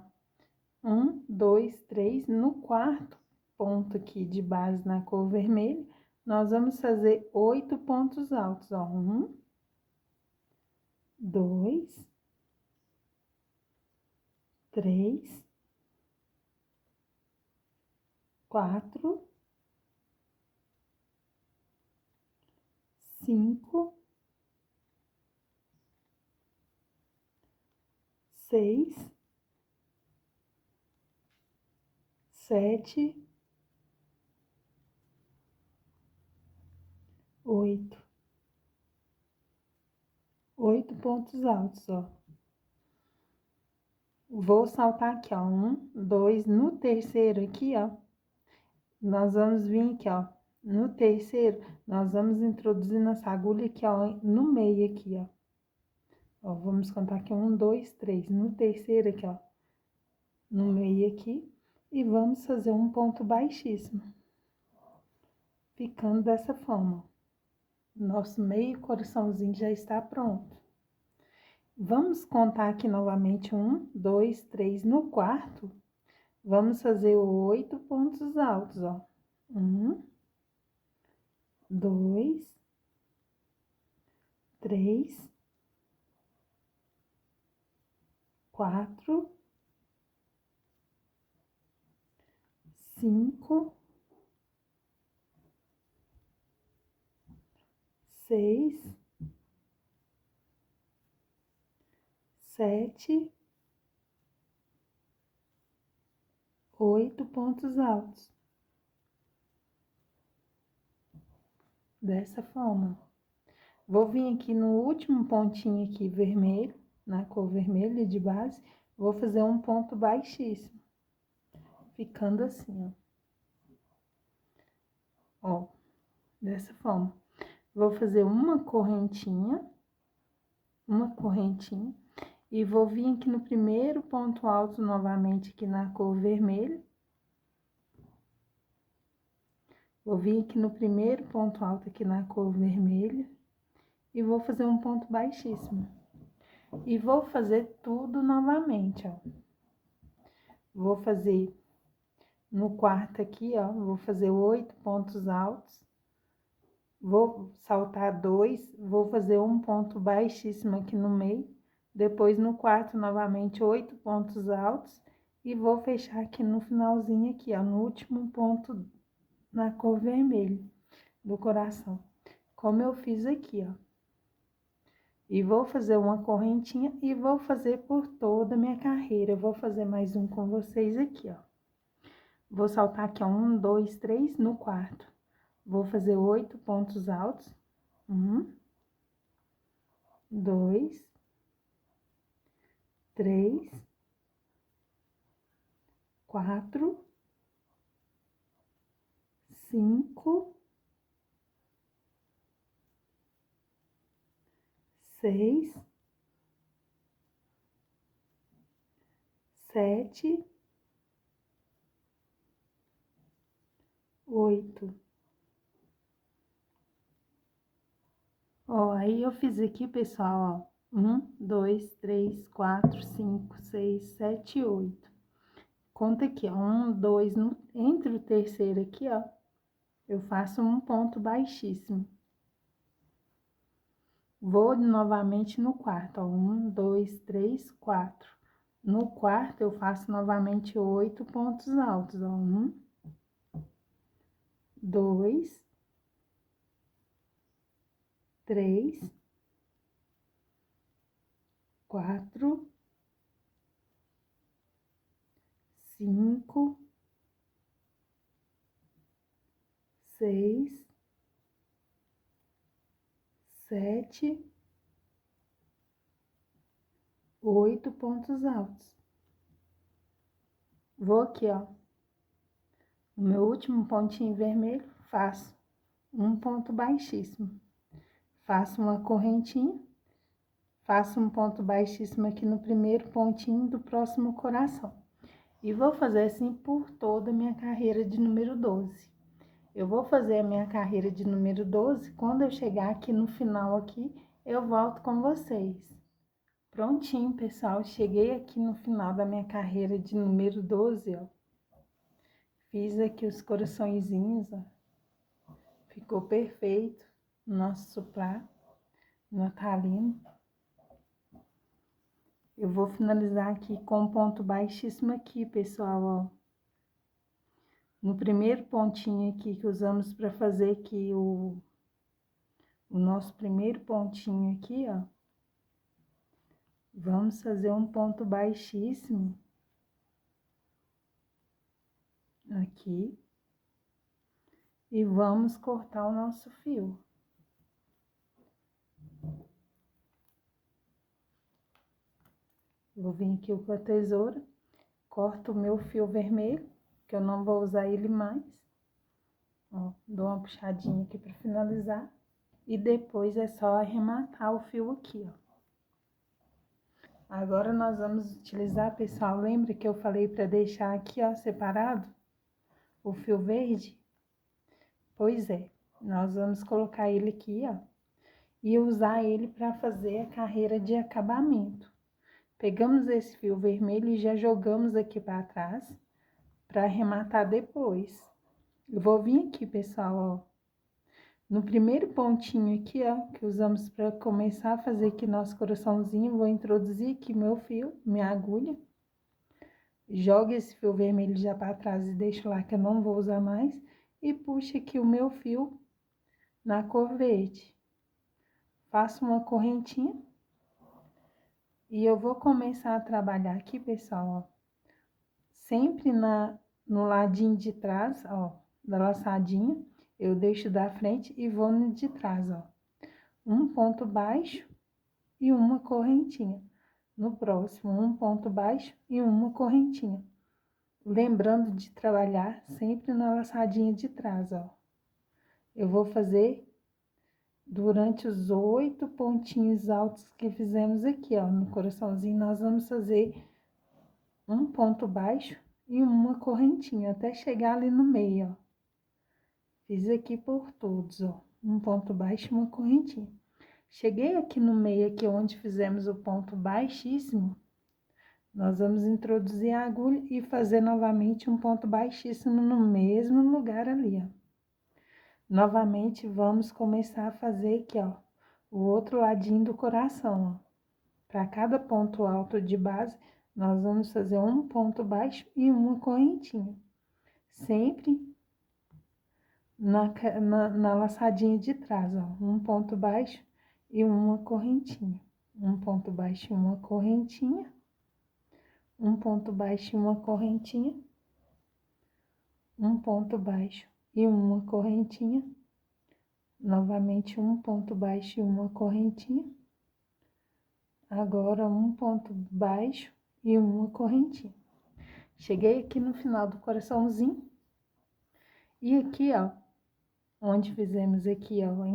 1, 2, 3, no quarto ponto aqui de base na cor vermelha, nós vamos fazer 8 pontos altos, ó, 1, 2, 3, 4, 5, 6, 7, 8. 8 pontos altos, ó. Vou saltar aqui, ó, 1, 2, no terceiro aqui, ó, nós vamos vir aqui, ó, no terceiro, nós vamos introduzir nossa agulha aqui, ó, no meio aqui, ó. Ó, vamos contar aqui, 1, 2, 3, no terceiro aqui, ó, no meio aqui, e vamos fazer um ponto baixíssimo, ficando dessa forma, ó. Nosso meio coraçãozinho já está pronto. Vamos contar aqui novamente, 1, 2, 3, no quarto, vamos fazer 8 pontos altos, ó. 1, 2, 3, 4, 5, 6, 7, 8 pontos altos. Dessa forma. Vou vir aqui no último pontinho aqui vermelho, na cor vermelha de base, vou fazer um ponto baixíssimo, ficando assim, ó. Ó, dessa forma. Vou fazer uma correntinha, e vou vir aqui no primeiro ponto alto novamente aqui na cor vermelha. Vou vir aqui no primeiro ponto alto aqui na cor vermelha e vou fazer um ponto baixíssimo. E vou fazer tudo novamente, ó. Vou fazer no quarto aqui, ó, vou fazer 8 pontos altos. Vou saltar 2, vou fazer um ponto baixíssimo aqui no meio. Depois no quarto novamente 8 pontos altos e vou fechar aqui no finalzinho aqui, ó, no último ponto na cor vermelha do coração, como eu fiz aqui, ó. E vou fazer uma correntinha e vou fazer por toda a minha carreira. Eu vou fazer mais um com vocês aqui, ó. Vou saltar aqui, ó, 1, 2, 3 no quarto. Vou fazer 8 pontos altos. 1, 2, 3, 4, 5, 6, 7, 8. Ó, aí eu fiz aqui, pessoal, ó, 1, 2, 3, 4, 5, 6, 7, 8. Conta aqui, ó, 1, 2, entre o terceiro aqui, ó, eu faço um ponto baixíssimo. Vou novamente no quarto, ó, 1, 2, 3, 4. No quarto, eu faço novamente 8 pontos altos, ó, 1, 2, 3, 4, 5, 6, 7, 8 pontos altos. Vou aqui, ó, No meu último pontinho vermelho, faço um ponto baixíssimo. Faço uma correntinha, faço um ponto baixíssimo aqui no primeiro pontinho do próximo coração. E vou fazer assim por toda a minha carreira de número 12. Eu vou fazer a minha carreira de número 12, quando eu chegar aqui no final aqui, eu volto com vocês. Prontinho, pessoal, cheguei aqui no final da minha carreira de número 12, ó. Fiz aqui os coraçõezinhos, ó. Ficou perfeito o nosso suplá natalino. Eu vou finalizar aqui com um ponto baixíssimo aqui, pessoal, ó. No primeiro pontinho aqui que usamos para fazer aqui o nosso primeiro pontinho aqui, ó. Vamos fazer um ponto baixíssimo aqui e vamos cortar o nosso fio. Vou vir aqui com a tesoura, corto o meu fio vermelho, que eu não vou usar ele mais. Ó, dou uma puxadinha aqui para finalizar e depois é só arrematar o fio aqui, ó. Agora nós vamos utilizar, pessoal, lembra que eu falei para deixar aqui, ó, separado o fio verde? Pois é, nós vamos colocar ele aqui, ó, e usar ele para fazer a carreira de acabamento. Pegamos esse fio vermelho e já jogamos aqui para trás, para arrematar depois. Eu vou vir aqui, pessoal, ó, no primeiro pontinho aqui, ó, que usamos para começar a fazer aqui nosso coraçãozinho, vou introduzir aqui meu fio, minha agulha. Jogo esse fio vermelho já para trás e deixo lá que eu não vou usar mais. E puxo aqui o meu fio na cor verde. Faço uma correntinha. E eu vou começar a trabalhar aqui, pessoal, ó. Sempre no ladinho de trás, ó, da laçadinha. Eu deixo da frente e vou no de trás, ó. Um ponto baixo e uma correntinha. No próximo, um ponto baixo e uma correntinha. Lembrando de trabalhar sempre na laçadinha de trás, ó. Eu vou fazer durante os 8 pontinhos altos que fizemos aqui, ó. No coraçãozinho, nós vamos fazer um ponto baixo e uma correntinha, até chegar ali no meio, ó. Fiz aqui por todos, ó. Um ponto baixo e uma correntinha. Cheguei aqui no meio, aqui onde fizemos o ponto baixíssimo, nós vamos introduzir a agulha e fazer novamente um ponto baixíssimo no mesmo lugar ali, ó. Novamente, vamos começar a fazer aqui, ó, o outro ladinho do coração, ó. Para cada ponto alto de base, nós vamos fazer um ponto baixo e uma correntinha. Sempre na laçadinha de trás, ó. Um ponto baixo e uma correntinha. Um ponto baixo e uma correntinha. Um ponto baixo e uma correntinha. Um ponto baixo e uma correntinha. Novamente, um ponto baixo e uma correntinha. Agora, um ponto baixo e uma correntinha. Cheguei aqui no final do coraçãozinho. E aqui, ó, onde fizemos aqui, ó,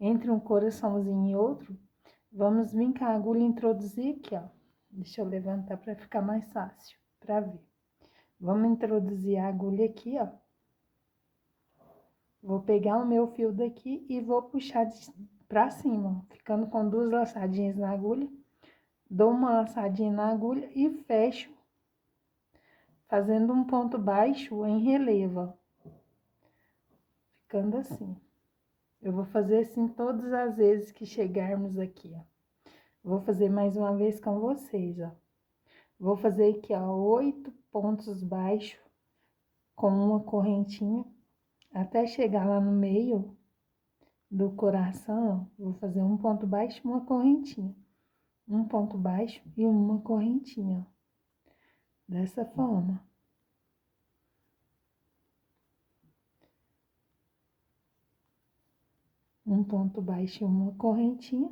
entre um coraçãozinho e outro, vamos vir com a agulha e introduzir aqui, ó. Deixa eu levantar para ficar mais fácil para ver. Vamos introduzir a agulha aqui, ó. Vou pegar o meu fio daqui e vou puxar pra cima, ó, ficando com 2 laçadinhas na agulha. Dou uma laçadinha na agulha e fecho, fazendo um ponto baixo em relevo, ó. Ficando assim. Eu vou fazer assim todas as vezes que chegarmos aqui, ó. Vou fazer mais uma vez com vocês, ó. Vou fazer aqui, ó, 8 pontos baixos com uma correntinha, até chegar lá no meio do coração, ó. Vou fazer um ponto baixo e uma correntinha. Um ponto baixo e uma correntinha, ó. Dessa forma. Um ponto baixo e uma correntinha.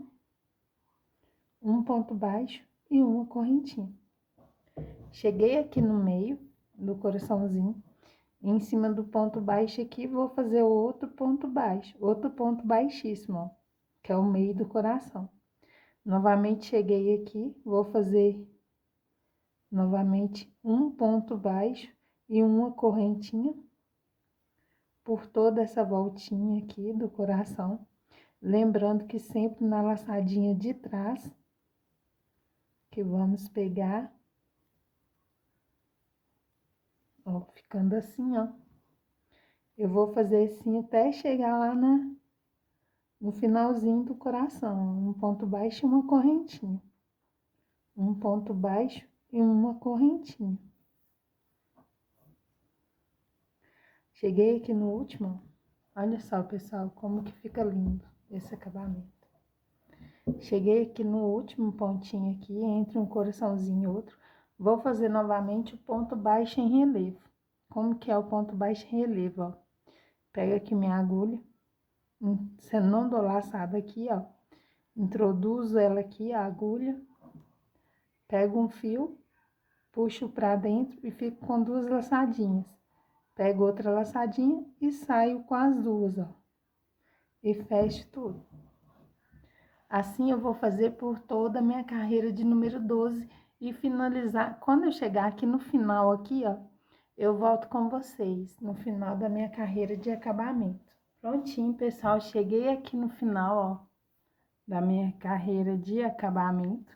Um ponto baixo e uma correntinha. Cheguei aqui no meio do coraçãozinho Em cima do ponto baixo aqui, vou fazer outro ponto baixo, outro ponto baixíssimo, ó, que é o meio do coração. Novamente cheguei aqui, vou fazer novamente um ponto baixo e uma correntinha por toda essa voltinha aqui do coração. Lembrando que sempre na laçadinha de trás, que vamos pegar, ó, ficando assim, ó. Eu vou fazer assim até chegar lá no finalzinho do coração, um ponto baixo e uma correntinha. Um ponto baixo e uma correntinha. Cheguei aqui no último, olha só, pessoal, como que fica lindo esse acabamento. Cheguei aqui no último pontinho aqui, entre um coraçãozinho e outro, vou fazer novamente o ponto baixo em relevo. Como que é o ponto baixo em relevo, ó? Pega aqui minha agulha, você não dou laçada aqui, ó. Introduzo ela aqui, a agulha, pego um fio, puxo pra dentro e fico com 2 laçadinhas. Pego outra laçadinha e saio com as 2, ó. E fecho tudo. Assim eu vou fazer por toda a minha carreira de número 12 e finalizar. Quando eu chegar aqui no final aqui, ó, eu volto com vocês no final da minha carreira de acabamento. Prontinho, pessoal, cheguei aqui no final, ó, da minha carreira de acabamento.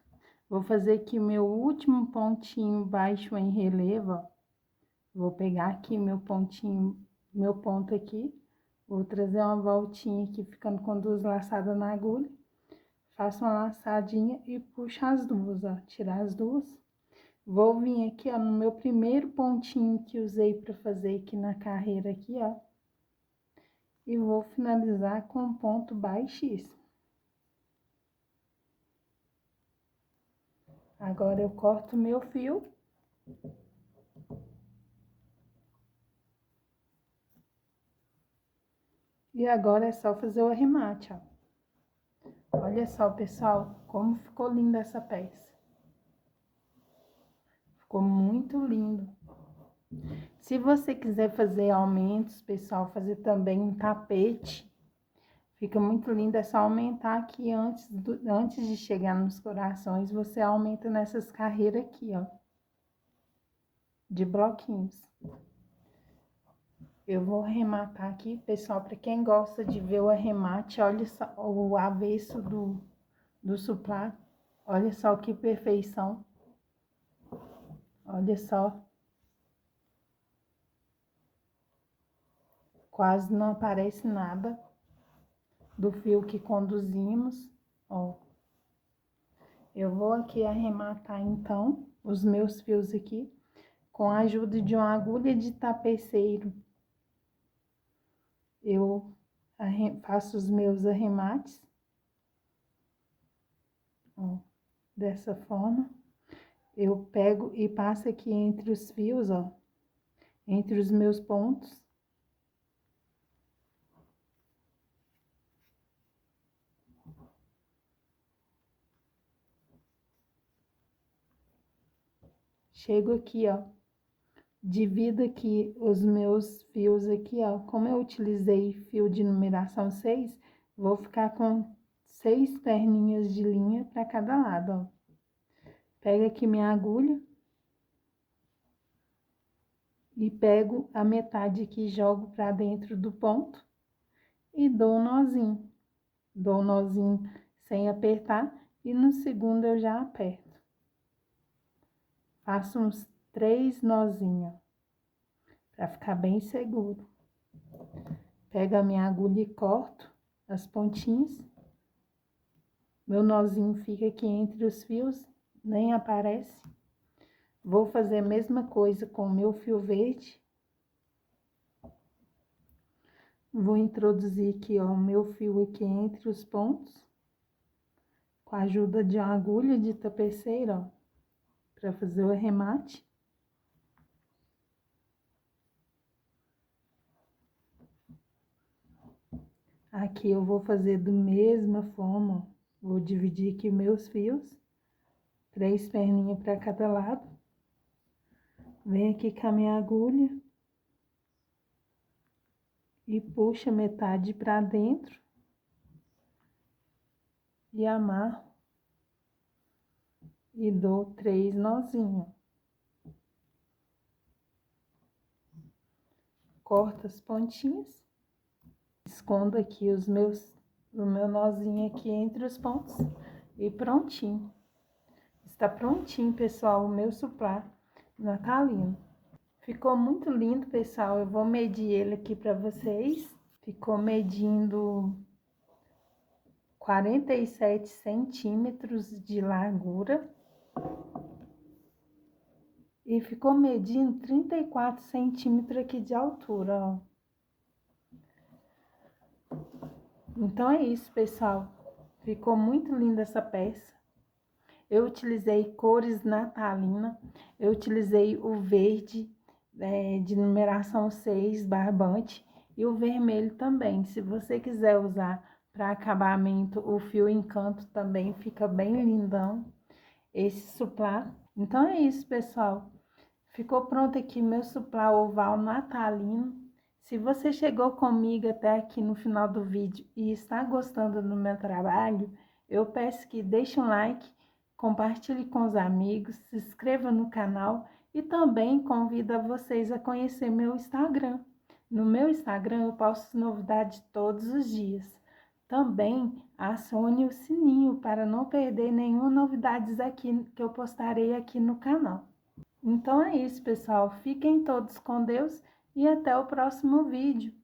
Vou fazer aqui meu último pontinho baixo em relevo, ó. Vou pegar aqui meu pontinho, meu ponto aqui, vou trazer uma voltinha aqui, ficando com 2 laçadas na agulha. Faço uma laçadinha e puxo as 2, ó, tirar as 2. Vou vir aqui, ó, no meu primeiro pontinho que usei para fazer aqui na carreira aqui, ó. E vou finalizar com um ponto baixíssimo. Agora eu corto meu fio. E agora é só fazer o arremate, ó. Olha só, pessoal, como ficou linda essa peça. Ficou muito lindo. Se você quiser fazer aumentos, pessoal, fazer também um tapete, fica muito lindo. É só aumentar aqui antes de chegar nos corações, você aumenta nessas carreiras aqui, ó, de bloquinhos. Eu vou arrematar aqui, pessoal, para quem gosta de ver o arremate, olha só o avesso do suplá. Olha só que perfeição. Olha só. Quase não aparece nada do fio que conduzimos, ó. Eu vou aqui arrematar, então, os meus fios aqui, com a ajuda de uma agulha de tapeceiro. Eu faço os meus arremates, ó, dessa forma. Eu pego e passo aqui entre os fios, ó, entre os meus pontos. Chego aqui, ó, divido aqui os meus fios aqui, ó. Como eu utilizei fio de numeração 6, vou ficar com 6 perninhas de linha para cada lado, ó. Pego aqui minha agulha e pego a metade aqui, jogo para dentro do ponto e dou um nozinho. Dou um nozinho sem apertar e no segundo eu já aperto. Faço uns 3 nozinhos, para ficar bem seguro. Pego a minha agulha e corto as pontinhas. Meu nozinho fica aqui entre os fios, nem aparece. Vou fazer a mesma coisa com o meu fio verde. Vou introduzir aqui, ó, o meu fio aqui entre os pontos, com a ajuda de uma agulha de tapeceiro, ó, para fazer o arremate. Aqui eu vou fazer da mesma forma, ó. Vou dividir aqui meus fios, 3 perninhas para cada lado. Venho aqui com a minha agulha e puxa metade para dentro e amarro e dou 3 nozinhos. Corto as pontinhas, escondo aqui o meu nozinho aqui entre os pontos e prontinho. Está prontinho, pessoal, o meu suplá natalino. Ficou muito lindo, pessoal. Eu vou medir ele aqui para vocês. Ficou medindo 47 centímetros de largura. E ficou medindo 34 centímetros aqui de altura, ó. Então é isso, pessoal. Ficou muito linda essa peça. Eu utilizei cores natalina. Eu utilizei o verde de numeração 6, barbante. E o vermelho também. Se você quiser usar para acabamento, o fio encanto também fica bem lindão. Esse suplá. Então é isso, pessoal. Ficou pronto aqui meu suplá oval natalino. Se você chegou comigo até aqui no final do vídeo e está gostando do meu trabalho, eu peço que deixe um like, compartilhe com os amigos, se inscreva no canal e também convido a vocês a conhecer meu Instagram. No meu Instagram eu posto novidades todos os dias. Também acione o sininho para não perder nenhuma novidades aqui que eu postarei aqui no canal. Então é isso, pessoal. Fiquem todos com Deus e até o próximo vídeo.